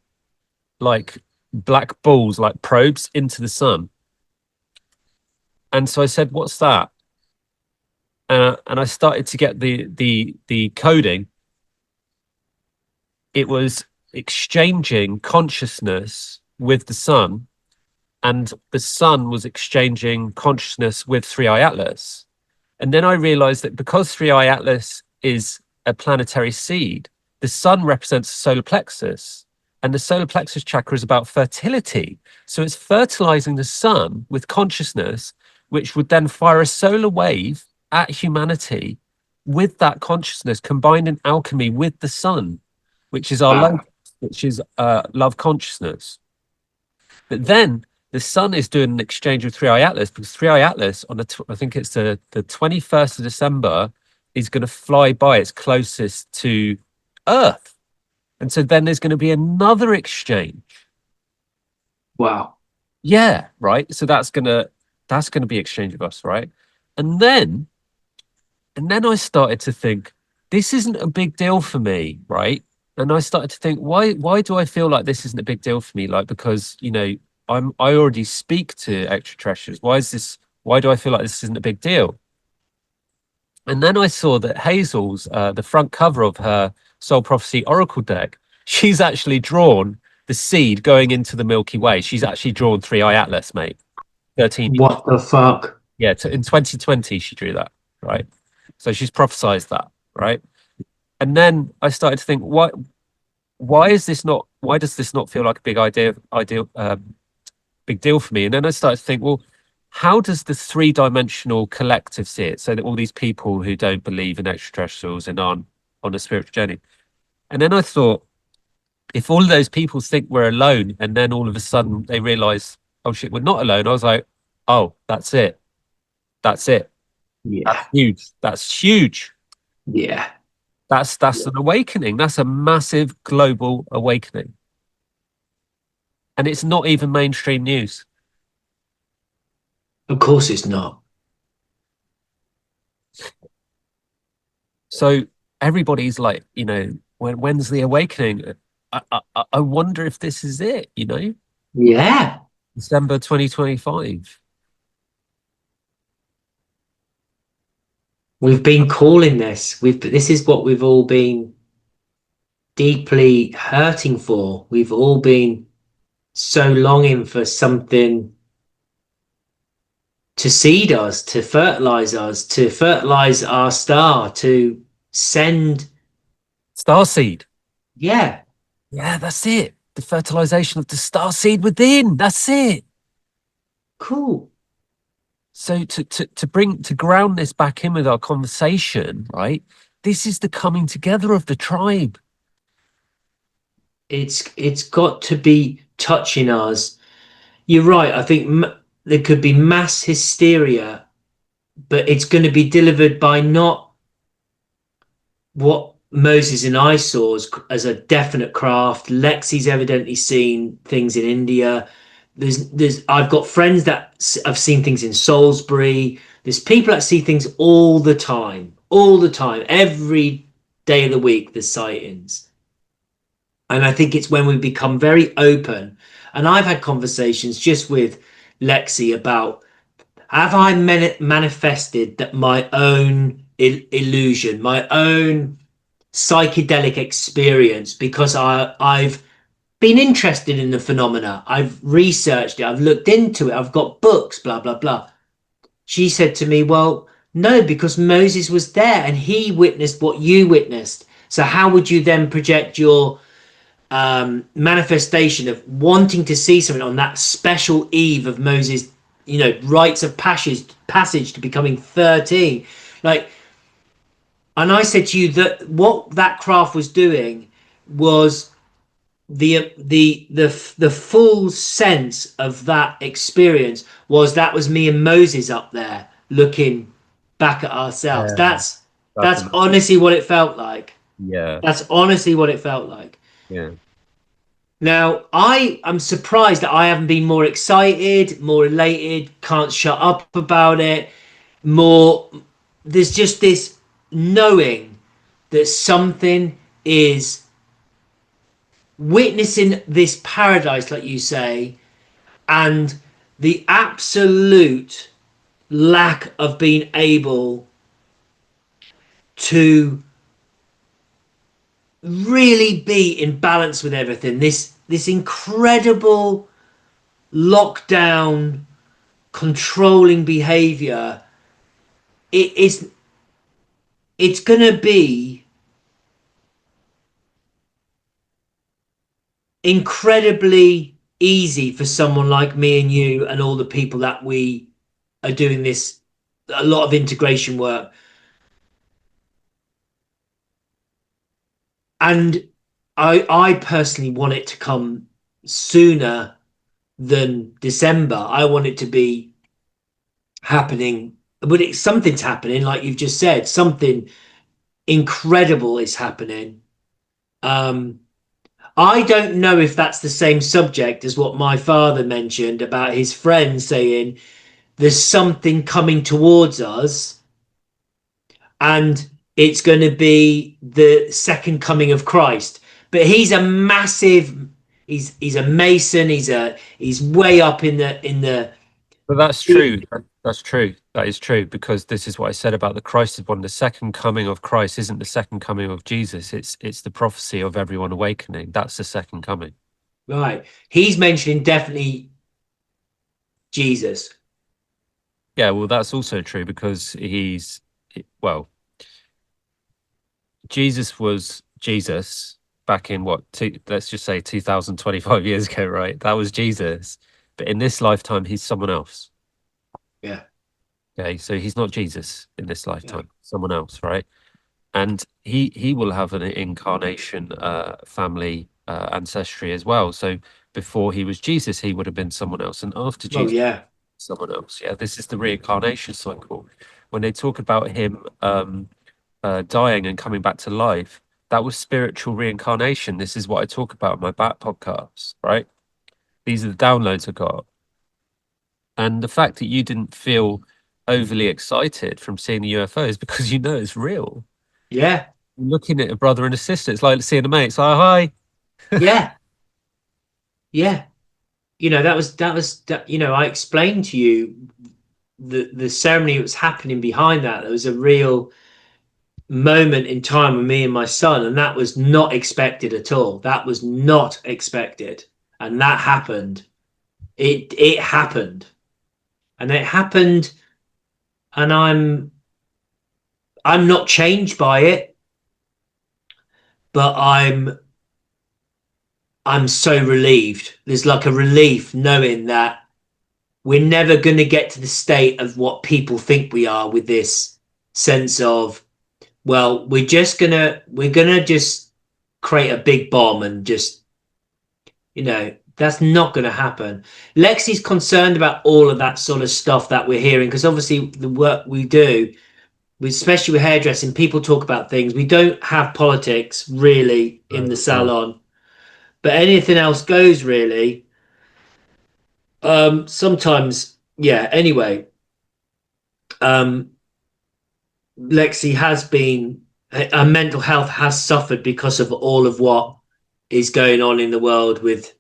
like black balls, like probes into the sun. And so I said, "What's that?" And I started to get the coding. It was exchanging consciousness with the sun, and the sun was exchanging consciousness with Three Eye Atlas. And then I realized that because Three Eye Atlas is a planetary seed, the sun represents the solar plexus, and the solar plexus chakra is about fertility. So it's fertilizing the sun with consciousness, which would then fire a solar wave at humanity with that consciousness combined in alchemy with the sun, which is our Wow. logos, which is love consciousness. But then the sun is doing an exchange with Three Eye Atlas, because Three Eye Atlas on I think it's the 21st of December is going to fly by its closest to Earth. And so then there's going to be another exchange. Wow. Yeah, right. So that's gonna be exchange of us, right? And then I started to think, this isn't a big deal for me, right? And I started to think, why do I feel like this isn't a big deal for me? Like, because I already speak to extraterrestrials. Why do I feel like this isn't a big deal? And then I saw that Hazel's the front cover of her Soul Prophecy Oracle deck, she's actually drawn the seed going into the Milky Way. She's actually drawn Three Eye Atlas, mate. 13. What the fuck? Yeah, in 2020 she drew that, right? So she's prophesized that, right? And then I started to think, why does this not feel like a big deal for me? And then I started to think, well, how does the three-dimensional collective see it? So that all these people who don't believe in extraterrestrials and aren't on a spiritual journey. And then I thought, if all of those people think we're alone, and then all of a sudden they realize, oh shit, we're not alone. I was like, oh, that's it. That's it. Yeah. That's huge. That's huge. Yeah. That's an awakening. That's a massive global awakening. And it's not even mainstream news. Of course it's not. So everybody's like, when's the awakening? I wonder if this is it, Yeah. December 2025. We've been calling this. This is what we've all been deeply hurting for. We've all been so longing for something to seed us, to fertilize our star, to send. Starseed. Yeah. Yeah, that's it. The fertilization of the starseed within. That's it. Cool. So to ground this back in with our conversation, right? This is the coming together of the tribe. It's got to be touching us. You're right. I think there could be mass hysteria, but it's going to be delivered by not what Moses and I saw as a definite craft. Lexi's evidently seen things in India. I've got friends that have seen things in Salisbury. There's people that see things all the time, every day of the week. There's sightings, and I think it's when we become very open. And I've had conversations just with Lexi about, have I manifested that my own illusion, my own psychedelic experience, because I've been interested in the phenomena. I've researched it. I've looked into it. I've got books, blah, blah, blah. She said to me, well, no, because Moses was there and he witnessed what you witnessed. So how would you then project your manifestation of wanting to see something on that special eve of Moses, rites of passage to becoming 13? Like, and I said to you that what that craft was doing was the full sense of that experience was me and Moses up there looking back at ourselves. Yeah, That's honestly what it felt like. yeah, That's honestly what it felt like. yeah. Now, I am surprised that I haven't been more excited, more elated, can't shut up about it. There's just this knowing that something is witnessing this paradise, like you say, and the absolute lack of being able to really be in balance with everything. This incredible lockdown, controlling behavior. It's going to be incredibly easy for someone like me and you and all the people that we are doing this, a lot of integration work. And I personally want it to come sooner than December. I want it to be happening, but something's happening, like you've just said, something incredible is happening. Um, I don't know if that's the same subject as what my father mentioned about his friend saying there's something coming towards us and it's going to be the second coming of Christ. But he's a massive, he's a Mason, he's way up in the But that's true. That's true. That is true, because this is what I said about the Christ is one. The second coming of Christ isn't the second coming of Jesus. It's the prophecy of everyone awakening. That's the second coming. right. He's mentioning definitely Jesus. Yeah, well, that's also true because well, Jesus was Jesus back in let's just say 2025 years ago, right? That was Jesus. But in this lifetime, he's someone else. Yeah, Okay, so he's not Jesus in this yeah. lifetime, someone else, right? And he will have an incarnation family ancestry as well. So before he was Jesus, he would have been someone else, and after Well, Jesus, yeah, someone else. Yeah, this is the reincarnation cycle. When they talk about him dying and coming back to life, that was spiritual reincarnation. This is what I talk about in my back podcast, right? These are the downloads I got. And the fact that you didn't feel overly excited from seeing the UFO is because you know it's real. yeah, Looking at a brother and a sister, it's like seeing a mate. It's like, hi. yeah, yeah. You know, I explained to you the ceremony that was happening behind that. There was a real moment in time with me and my son, and that was not expected at all. That was not expected, and that happened. It happened, and it happened, and I'm not changed by it, but I'm so relieved. There's like a relief knowing that we're never going to get to the state of what people think we are, with this sense of, well, we're gonna just create a big bomb and just, that's not going to happen. Lexi's concerned about all of that sort of stuff that we're hearing, because obviously the work we do, especially with hairdressing, people talk about things. We don't have politics really in the salon, but anything else goes really. Sometimes, yeah. Anyway, um, Lexi has been, her mental health has suffered because of all of what is going on in the world with,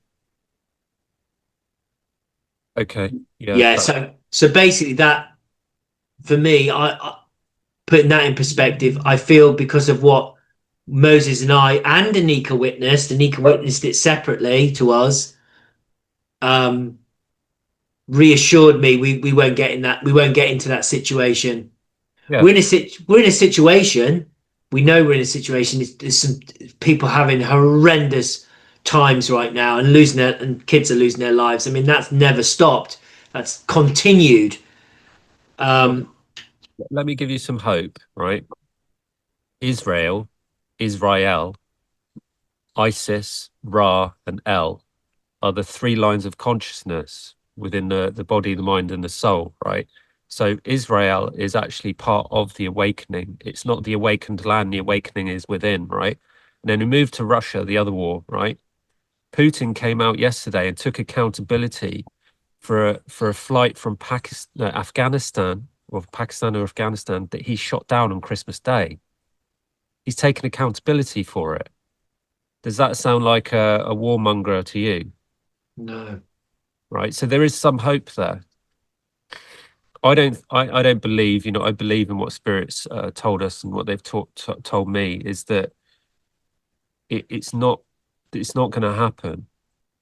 Okay. Yeah. yeah. So basically, that for me, I putting that in perspective, I feel because of what Moses and I and Anika witnessed it separately to us, um, reassured me we won't get in that, we won't get into that situation. Yeah. We're in a situation. We know we're in a situation. There's some people having horrendous times right now and and kids are losing their lives. I mean, that's never stopped. That's continued. Well, Um, let me give you some hope, right? Israel, Israel, Isis, Ra, and El are the three lines of consciousness within the body, the mind, and the soul, right? So Israel is actually part of the awakening. It's not the awakened land, the awakening is within, right? And then we move to Russia, the other war, right? Putin came out yesterday and took accountability for a flight from Afghanistan, or Pakistan or Afghanistan, that he shot down on Christmas Day. He's taken accountability for it. Does that sound like a warmonger to you? no, Right. So there is some hope there. I don't believe, I believe in what spirits told us, and what they've told me is that it's not going to happen.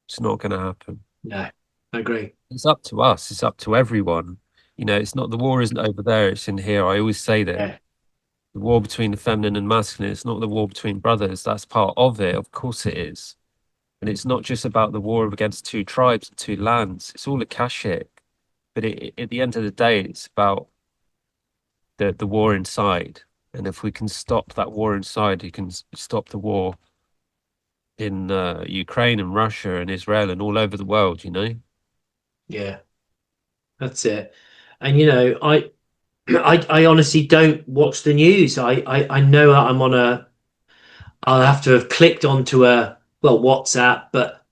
It's not going to happen. no, I agree. It's up to us. It's up to everyone. It's not, the war isn't over there. It's in here. I always say that Yeah, the war between the feminine and masculine. It's not the war between brothers. That's part of it. Of course it is. And it's not just about the war against two tribes and two lands. It's all Akashic. But at the end of the day, it's about the war inside. And if we can stop that war inside, you can stop the war in Ukraine and Russia and Israel and all over the world, you know. Yeah, that's it. And you know, I honestly don't watch the news. I know that I'm on a. I'll have to have clicked onto a WhatsApp, but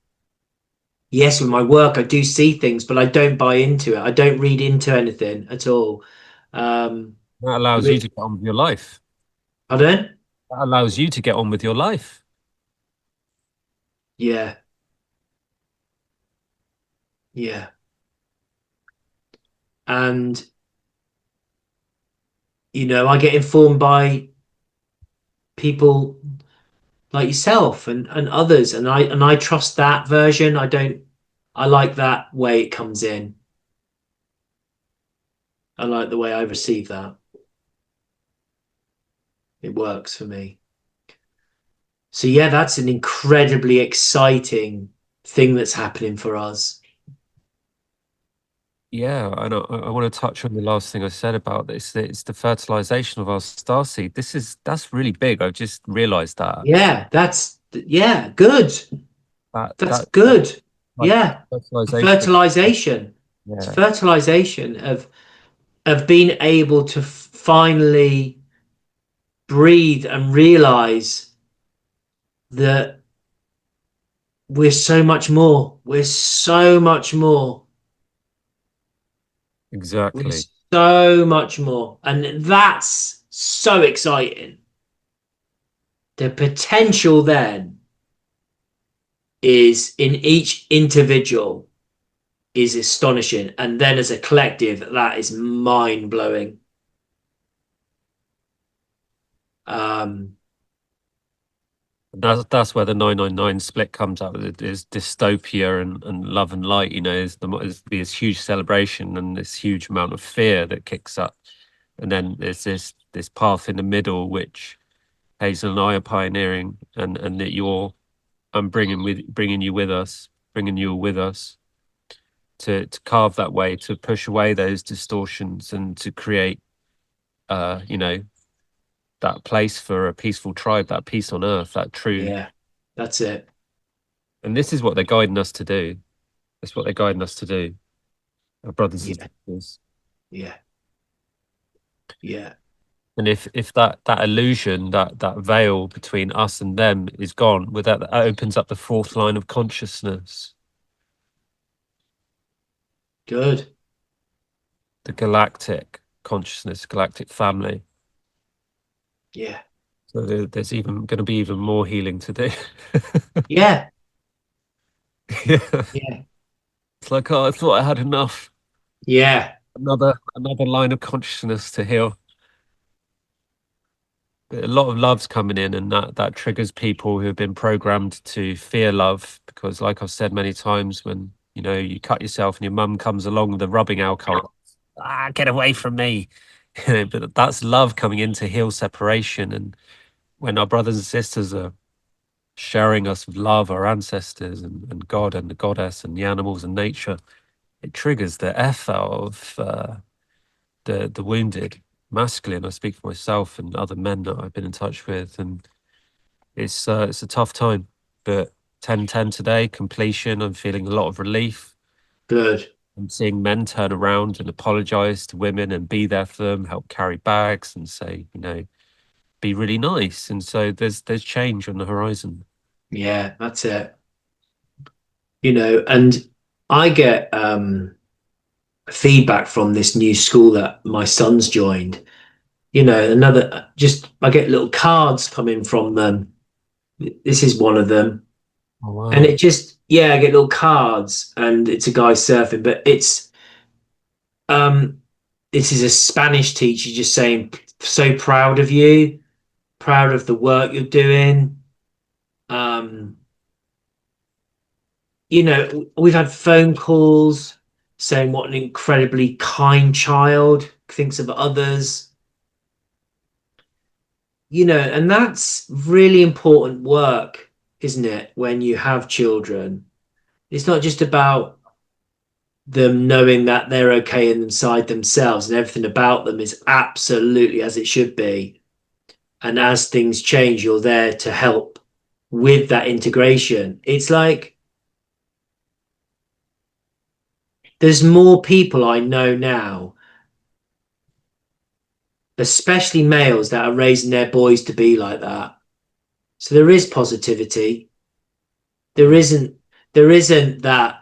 yes, with my work I do see things, but I don't buy into it. I don't read into anything at all. Um, That allows you to get on with your life. Pardon? That allows you to get on with your life. Yeah, yeah, and you know, I get informed by people like yourself and others, and I trust that version. I don't. I like that way it comes in. I like the way I receive that. It works for me. So yeah, that's an incredibly exciting thing that's happening for us. Yeah, and I want to touch on the last thing I said about this. It's the fertilization of our starseed. That's really big. I just realized that. Yeah, yeah, good. That's That good. like Yeah, fertilization. fertilization. It's Yeah, fertilization of being able to finally breathe and realize that we're so much more. We're so much more. We're exactly. so much more. And that's so exciting. The potential then is in each individual is astonishing. And then as a collective, that is mind blowing. Um, That's where the 999 split comes out. Is dystopia and love and light. You know, is this huge celebration and this huge amount of fear that kicks up, and then there's this path in the middle which Hazel and I are pioneering, and that I'm bringing you with us, bringing you with us to carve that way, to push away those distortions, and to create, you know, that place for a peaceful tribe, that peace on earth, that true. yeah, that's it. And this is what they're guiding us to do. That's what they're guiding us to do, our brothers and Yeah, sisters. yeah, yeah, And if that illusion, that veil between us and them is gone, with that opens up the fourth line of consciousness, good. the galactic consciousness, galactic family. Yeah, So there's even going to be even more healing to do. yeah, Yeah. yeah, It's like, oh, I thought I had enough. yeah, Another line of consciousness to heal. But a lot of love's coming in, and that triggers people who have been programmed to fear love. Because, like I've said many times, when you know you cut yourself and your mum comes along with a rubbing alcohol, get away from me. But that's love coming in to heal separation. And when our brothers and sisters are sharing us with love, our ancestors and God and the goddess and the animals and nature, it triggers the F out of the wounded masculine. I speak for myself and other men that I've been in touch with, and it's a tough time. But 10-10 today, completion. I'm feeling a lot of relief. good. I'm seeing men turn around and apologize to women and be there for them, help carry bags and say, you know, be really nice. And so there's change on the horizon. Yeah, that's it. You know, and I get feedback from this new school that my son's joined. You know, another just I get little cards coming from them. This is one of them. Oh And wow. it just yeah, I get little cards and it's a guy surfing, but it's this is a Spanish teacher just saying so proud of you, proud of the work you're doing. Um, you know, we've had phone calls saying what an incredibly kind child thinks of others. You know, and that's really important work, isn't it? When you have children, it's not just about them knowing that they're okay inside themselves and everything about them is absolutely as it should be. And as things change, you're there to help. with that integration. It's like there's more people I know now, especially males, that are raising their boys to be like that. So there is positivity. There isn't that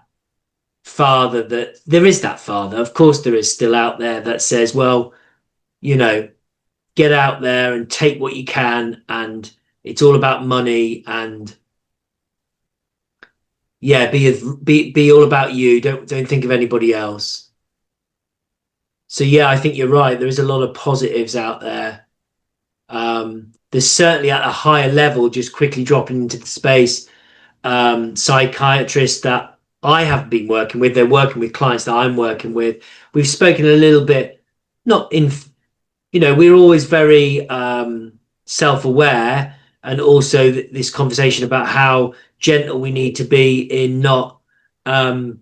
father that there is that father. Of course, there is still out there that says, well, you know, get out there and take what you can, and it's all about money, and yeah, be all about you. Don't think of anybody else. So yeah, I think you're right. There is a lot of positives out there. There's certainly at a higher level, just quickly dropping into the space, psychiatrists that I have been working with. They're working with clients that I'm working with. We've spoken a little bit, not in, we're always very self-aware, and also this conversation about how gentle we need to be in not um,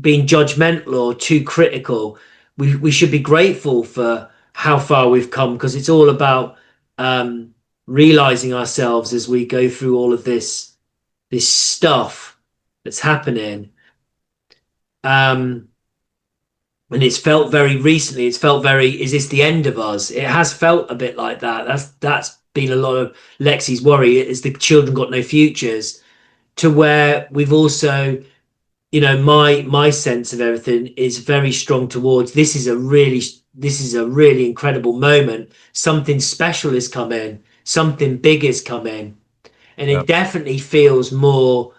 being judgmental or too critical. We should be grateful for how far we've come, because it's all about um, realizing ourselves as we go through all of this stuff that's happening. And it's felt very recently, it's felt very, is this the end of us? It has felt a bit like that. That's been a lot of Lexi's worry, is the children got no futures, to where we've also, my sense of everything is very strong towards this is a really incredible moment. Something special is coming, something big is coming, and Yeah. it definitely feels more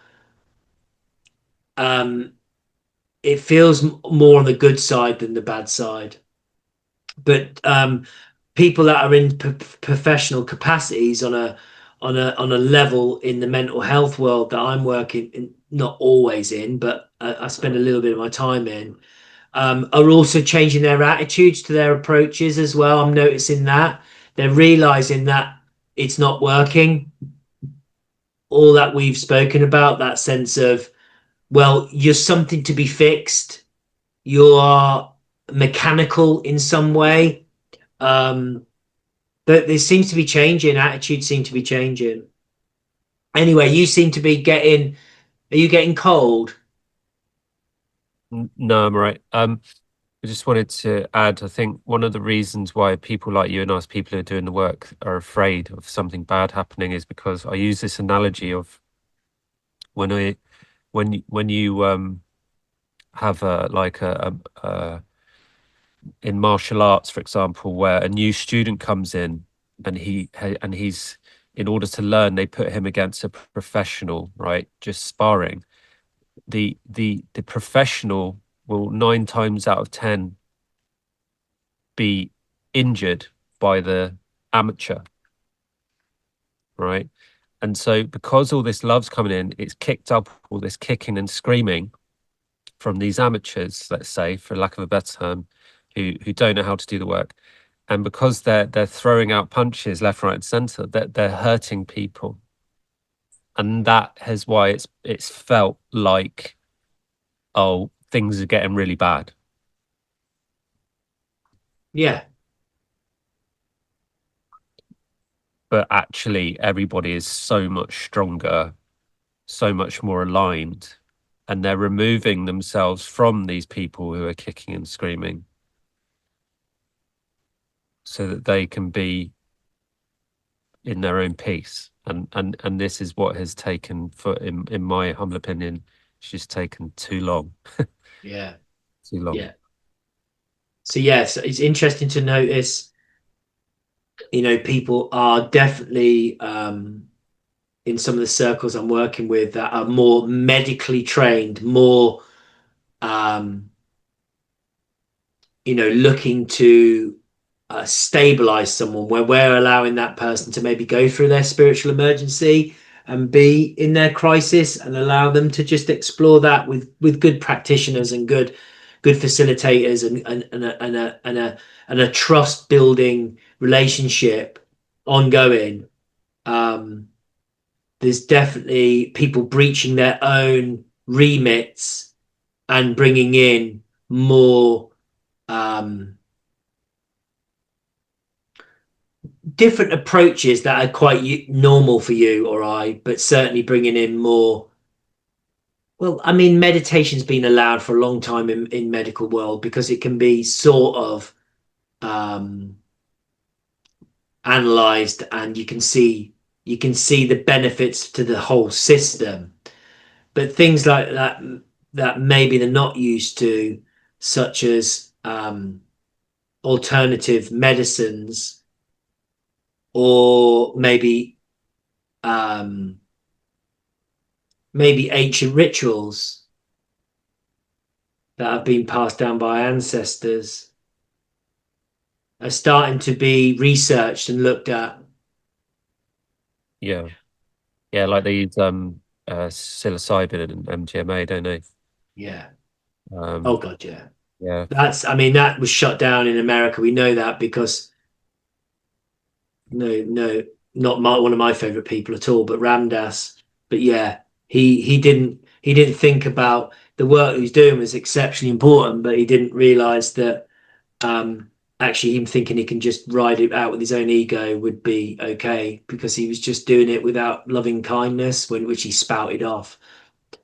um it feels more on the good side than the bad side. But people that are in professional capacities on a level in the mental health world that I'm working in, not always in, but I spend a little bit of my time in, are also changing their attitudes to their approaches as well. I'm noticing that they're realizing that it's not working. All that we've spoken about, that sense of, well, you're something to be fixed, you are mechanical in some way. But there seems to be changing, attitudes seem to be changing. Anyway, you seem to be are you getting cold? No, I'm all right. I just wanted to add, I think one of the reasons why people like you and us, people who are doing the work, are afraid of something bad happening is because I use this analogy of when you have in martial arts, for example, where a new student comes in and he's, in order to learn, they put him against a professional, right? Just sparring. The professional will 9 times out of 10 be injured by the amateur, right? And so because all this love's coming in, it's kicked up all this kicking and screaming from these amateurs, let's say, for lack of a better term, who don't know how to do the work. And because they're throwing out punches left, right, and center, they're hurting people. And that is why it's felt like, oh, things are getting really bad. Yeah. But actually everybody is so much stronger, so much more aligned, and they're removing themselves from these people who are kicking and screaming so that they can be in their own peace. And this is what has taken, for in my humble opinion, it's just taken too long. Yeah. Too long. Yeah. So yes, it's interesting to notice, people are definitely in some of the circles I'm working with that are more medically trained, more um, looking to stabilize someone, where we're allowing that person to maybe go through their spiritual emergency and be in their crisis, and allow them to just explore that with good practitioners and good facilitators, and a trust building relationship ongoing. There's definitely people breaching their own remits and bringing in more different approaches that are quite normal for you or I, but certainly bringing in more. Well, I mean, meditation's been allowed for a long time in medical world because it can be sort of um, analyzed, and you can see the benefits to the whole system. But things like that maybe they're not used to, such as alternative medicines, or um, maybe ancient rituals that have been passed down by ancestors, are starting to be researched and looked at. Yeah. Yeah, like they use psilocybin and MDMA, don't they? Yeah. Oh Um, God, yeah. yeah. I mean, that was shut down in America. We know that because no, not one of my favorite people at all, but Ramdas. But yeah, he didn't think about the work he was doing was exceptionally important, but he didn't realize that actually him thinking he can just ride it out with his own ego would be okay, because he was just doing it without loving kindness, which he spouted off.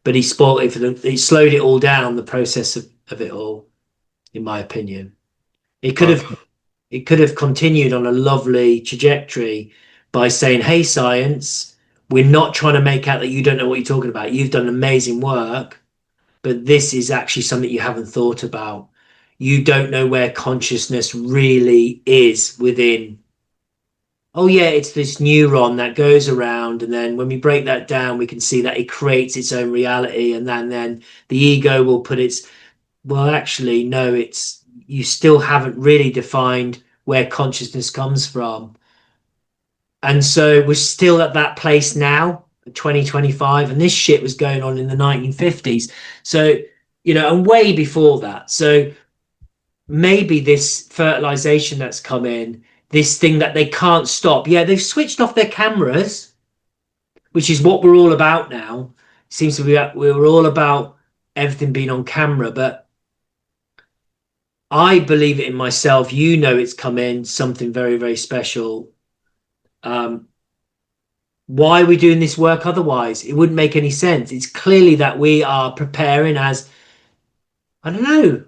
But he spoiled it for them. He slowed it all down, the process of it all, in my opinion. It could Uh, have it could have continued on a lovely trajectory by saying, hey, science, we're not trying to make out that you don't know what you're talking about. You've done amazing work, but this is actually something you haven't thought about. You don't know where consciousness really is within. Oh, yeah, it's this neuron that goes around. And then when we break that down, we can see that it creates its own reality. And then the ego will put its, well, actually, no, it's, you still haven't really defined where consciousness comes from. And so we're still at that place now, 2025, and this shit was going on in the 1950s. So, and way before that. So maybe this fertilization that's come in, this thing that they can't stop. Yeah, they've switched off their cameras, which is what we're all about now. It seems to be we're all about everything being on camera, but I believe it in myself. It's come in something very, very special. Um, why are we doing this work otherwise? It wouldn't make any sense. It's clearly that we are preparing as, I don't know,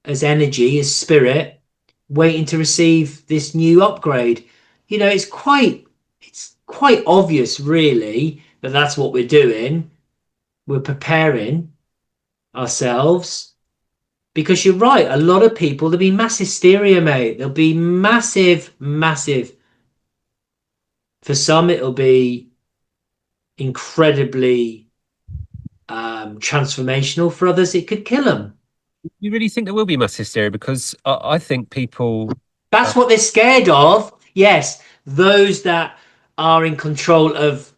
as energy, as spirit, waiting to receive this new upgrade. It's quite obvious, really, that that's what we're doing. We're preparing ourselves, because you're right. A lot of people, there'll be mass hysteria, mate. There'll be massive, massive. For some, it'll be incredibly transformational. For others, it could kill them. you really think there will be mass hysteria? Because I think people, That's what they're scared of. Yes, those that are in control of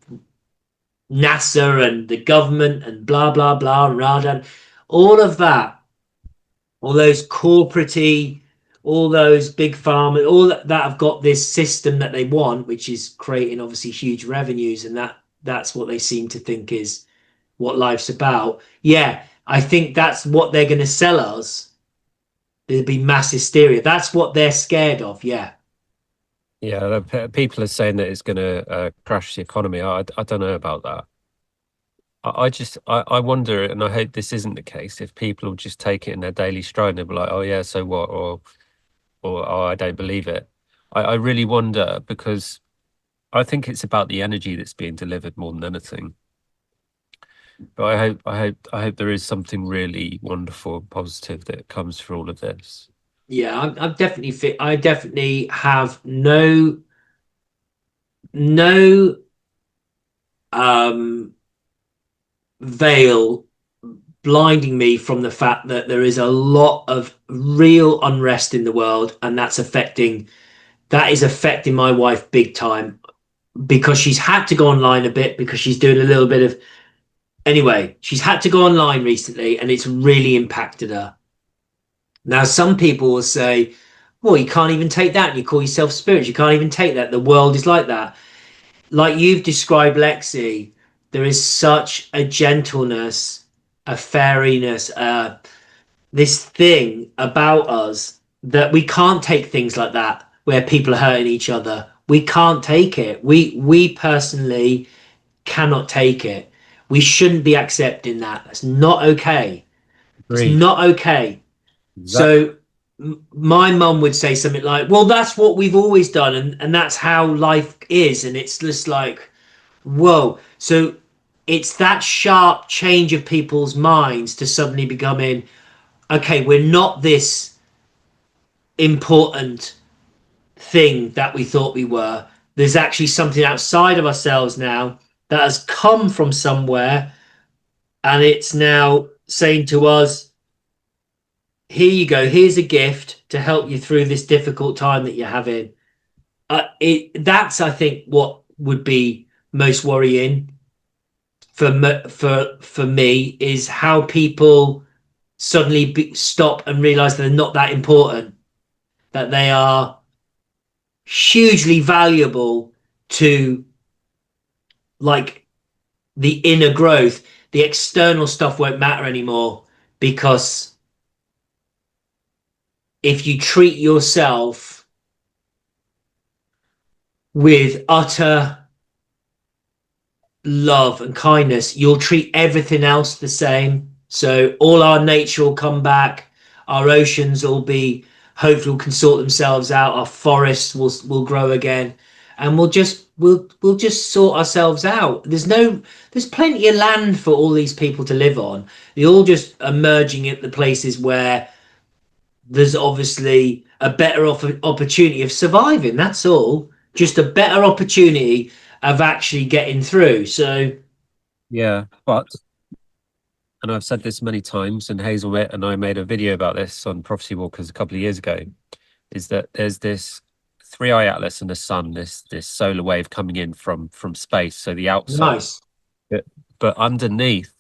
NASA and the government and blah blah blah, Radan, all of that, all those corporate, all those big pharma, all that have got this system that they want, which is creating obviously huge revenues, and that's what they seem to think is what life's about. Yeah, I think that's what they're going to sell us. There'll be mass hysteria. That's what they're scared of. Yeah. yeah, people are saying that it's going to crash the economy. I don't know about that. I wonder, and I hope this isn't the case, if people will just take it in their daily stride and they'll be like, oh yeah, so what? Or oh, I don't believe it. I really wonder, because I think it's about the energy that's being delivered more than anything. But I hope there is something really wonderful and positive that comes through all of this. Yeah, I'm definitely fit. I definitely have no veil blinding me from the fact that there is a lot of real unrest in the world, and that is affecting my wife big time, because she's had to go online a bit, because she's doing a little bit of, anyway, she's had to go online recently, and it's really impacted her. Now, some people will say, well, you can't even take that, and you call yourself spirit, you can't even take that, the world is like that. Like you've described, Lexi, there is such a gentleness, a fairiness, this thing about us that we can't take things like that where people are hurting each other. We can't take it. We personally cannot take it. We shouldn't be accepting that. That's not okay. It's Agreed. not okay. Exactly. So my mum would say something like, well, that's what we've always done, and that's how life is. And it's just like, whoa. So it's that sharp change of people's minds to suddenly becoming, okay, we're not this important thing that we thought we were. There's actually something outside of ourselves now that has come from somewhere, and it's now saying to us, here you go, here's a gift to help you through this difficult time that you're having. That's, I think, what would be most worrying for me is how people suddenly stop and realize they're not that important, that they are hugely valuable to, like, the inner growth. The external stuff won't matter anymore, because if you treat yourself with utter love and kindness, you'll treat everything else the same. So all our nature will come back, our oceans will be, hopefully will can sort themselves out, our forests will grow again, and we'll just sort ourselves out. There's plenty of land for all these people to live on. They're all just emerging at the places where there's obviously a better opportunity of surviving. That's all. Just a better opportunity of actually getting through. So Yeah, but, and I've said this many times, and Hazel and I made a video about this on Prophecy Walkers a couple of years ago, is that there's this three-eye atlas and the sun, this solar wave coming in from space, so the outside. nice. But underneath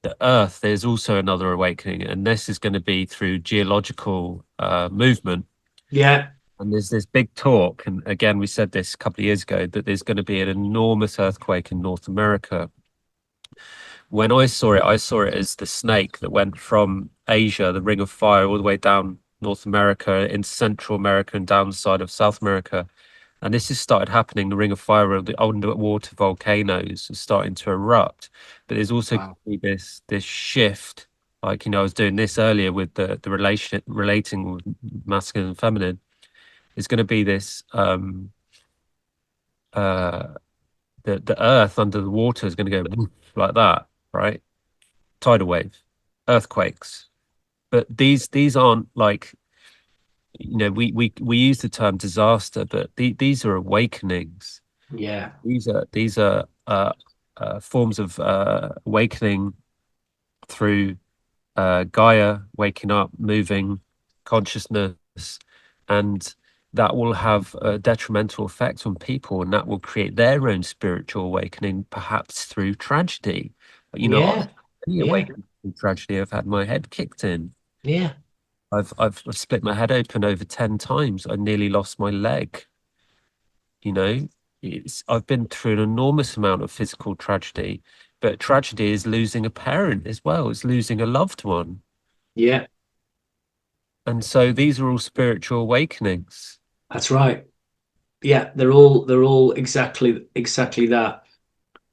the Earth, there's also another awakening, and this is going to be through geological movement. Yeah. And there's this big talk, and again, we said this a couple of years ago, that there's going to be an enormous earthquake in North America. When I saw it as the snake that went from Asia, the Ring of Fire, all the way down North America, into Central America, and down the side of South America. And this has started happening. The Ring of Fire, the underwater volcanoes are starting to erupt. But there's also Wow. this shift. Like, I was doing this earlier with the relating with masculine and feminine. There's going to be this the earth under the water is going to go like that, right? Tidal wave, earthquakes. But these aren't like, we use the term disaster, but these are awakenings. Yeah. These are forms of awakening through Gaia waking up, moving consciousness, and that will have a detrimental effect on people, and that will create their own spiritual awakening, perhaps through tragedy. Yeah. Any Yeah. awakening through tragedy, I've had my head kicked in. Yeah. I've split my head open over 10 times. I nearly lost my leg. I've been through an enormous amount of physical tragedy, but tragedy is losing a parent as well. It's losing a loved one. Yeah. And so these are all spiritual awakenings. That's right. Yeah. They're all exactly that.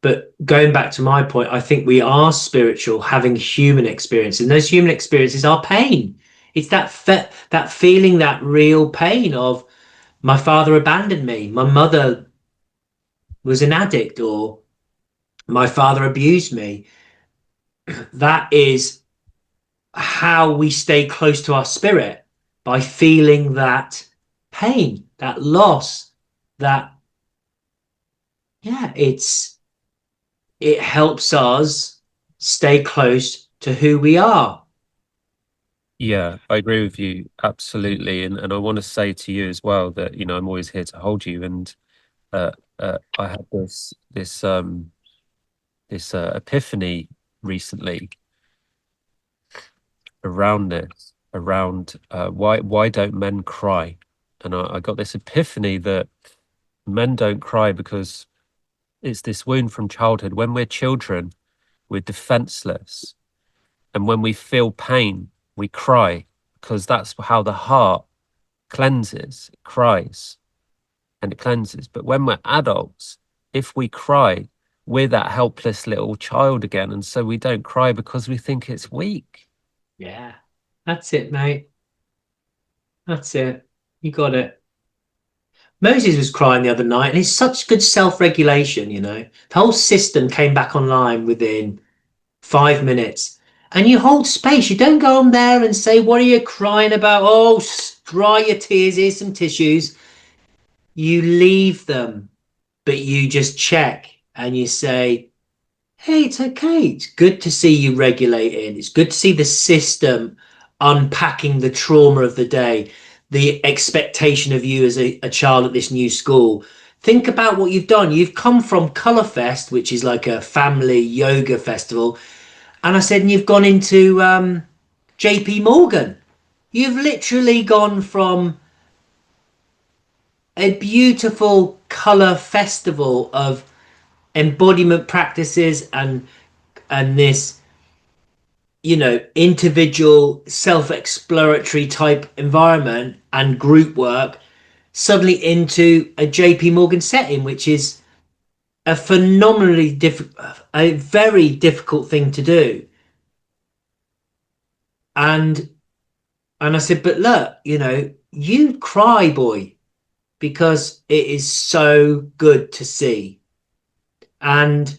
But going back to my point, I think we are spiritual, having human experience, and those human experiences are pain. It's that feeling, that real pain of, my father abandoned me, my mother was an addict, or my father abused me. That is how we stay close to our spirit, by feeling that pain, that loss, that, yeah, it helps us stay close to who we are. Yeah, I agree with you absolutely. And I want to say to you as well that, I'm always here to hold you. And I had this epiphany recently around this, around why don't men cry? And I got this epiphany that men don't cry because it's this wound from childhood. When we're children, we're defenseless. And when we feel pain, we cry because that's how the heart cleanses, it cries, and it cleanses. But when we're adults, if we cry, we're that helpless little child again. And so we don't cry because we think it's weak. Yeah, that's it, mate. That's it. You got it. Moses was crying the other night, and it's such good self-regulation, you know. The whole system came back online within 5 minutes. And you hold space. You don't go on there and say, what are you crying about? Oh, dry your tears. Here's some tissues. You leave them, but you just check and you say, hey, it's okay. It's good to see you regulating. It's good to see the system unpacking the trauma of the day, the expectation of you as a child at this new school. Think about what you've done. You've come from Colourfest, which is like a family yoga festival. And I said, and you've gone into JP Morgan. You've literally gone from a beautiful colour festival of embodiment practices and this, you know, individual self-exploratory type environment and group work suddenly into a JP Morgan setting, which is a phenomenally a very difficult thing to do. And I said, but look, you know, you cry, boy, because it is so good to see. And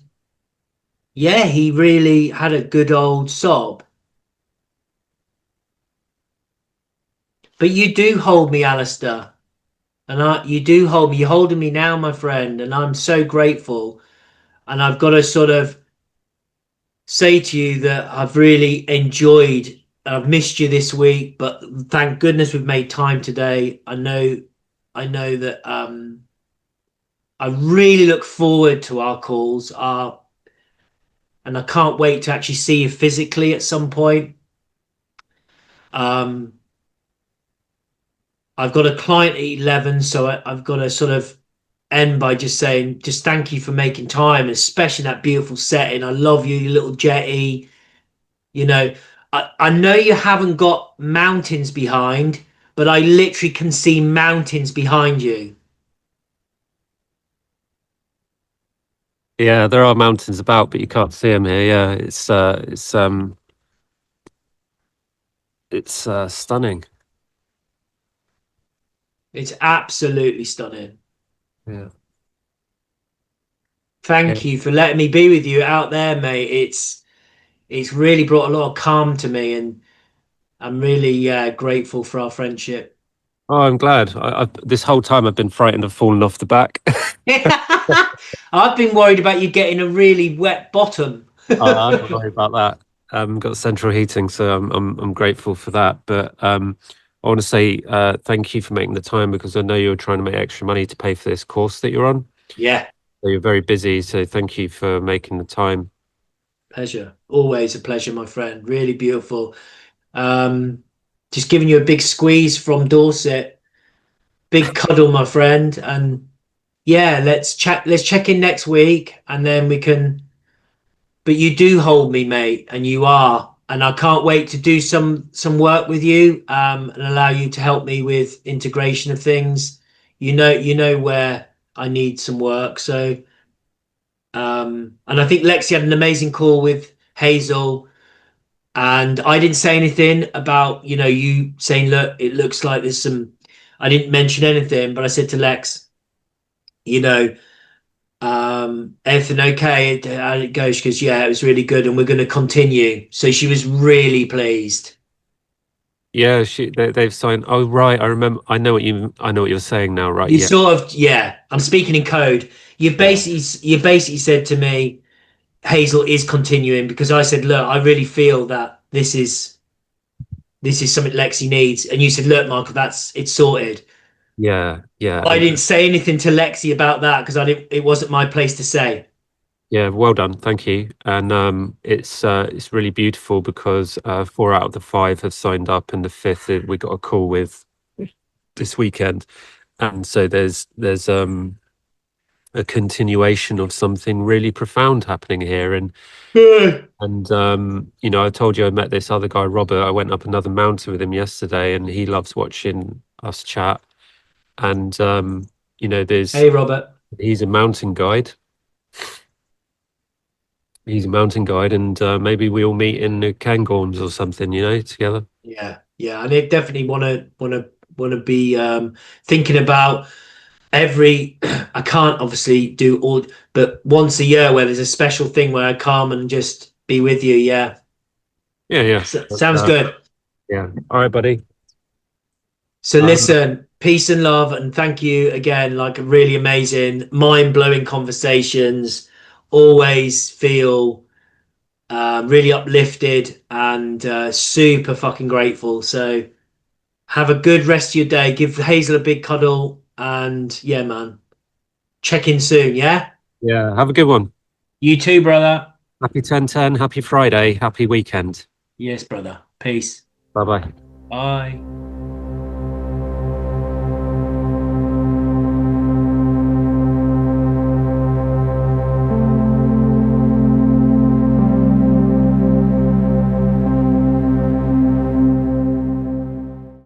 yeah, he really had a good old sob. But you do hold me, Alistair. And you do hold me. You're holding me now, my friend. And I'm so grateful. And I've got to sort of say to you that I've really enjoyed, I've missed you this week, but thank goodness we've made time today. I know that I really look forward to our calls, and I can't wait to actually see you physically at some point. I've got a client at 11, so I've got to sort of end by just saying, just thank you for making time, especially that beautiful setting. I love you, you little jetty. You know, I know you haven't got mountains behind, but I literally can see mountains behind you. Yeah, there are mountains about, but you can't see them here. Yeah, it's stunning. It's absolutely stunning. Yeah. Thank you for letting me be with you out there, mate. It's really brought a lot of calm to me, and I'm really grateful for our friendship. Oh, I'm glad. This whole time I've been frightened of falling off the back. I've been worried about you getting a really wet bottom. I'm not worried about that. Got central heating, so I'm grateful for that. But I want to say thank you for making the time, because I know you're trying to make extra money to pay for this course that you're on. Yeah. So you're very busy, so thank you for making the time. Pleasure. Always a pleasure, my friend. Really beautiful. Just giving you a big squeeze from Dorset. Big cuddle, my friend. And yeah, let's check in next week, and then we can. But you do hold me, mate, and you are. And I can't wait to do some work with you, and allow you to help me with integration of things. You know where I need some work. So and I think Lexi had an amazing call with Hazel. And I didn't say anything about, you know, you saying, look, it looks like there's some, I didn't mention anything, but I said to Lex, you know, everything okay? How did it go? She goes, yeah, it was really good, and we're going to continue. So she was really pleased. Yeah, they've signed. Oh, right. I remember. I know what you're saying now. Right. You Yeah. sort of, yeah, I'm speaking in code. You basically said to me, Hazel is continuing, because I said, look, I really feel that this is something Lexi needs. And you said, look, Michael, it's sorted. Yeah. Yeah. I didn't say anything to Lexi about that because it wasn't my place to say. Yeah, well done, thank you. And it's really beautiful, because 4 out of the 5 have signed up, and the 5th we got a call with this weekend, and so there's a continuation of something really profound happening here. And you know, I told you I met this other guy, Robert. I went up another mountain with him yesterday, and he loves watching us chat. And you know, Hey, Robert. he's a mountain guide. He's a mountain guide, and maybe we all meet in the Cairngorms or something, you know, together. Yeah, yeah, and I definitely want to be thinking about every. I can't obviously do all, but once a year where there's a special thing where I come and just be with you. Yeah, Yeah, yeah. sounds good. Yeah. All right, buddy. So Um, listen, peace and love, and thank you again. Like really amazing, mind-blowing conversations. Always feel really uplifted and super fucking grateful. So have a good rest of your day. Give Hazel a big cuddle, and yeah, man, check in soon. Yeah, yeah. Have a good one. you too, brother. Happy 10/10. Happy Friday. Happy weekend. Yes, brother. Peace. Bye bye. Bye.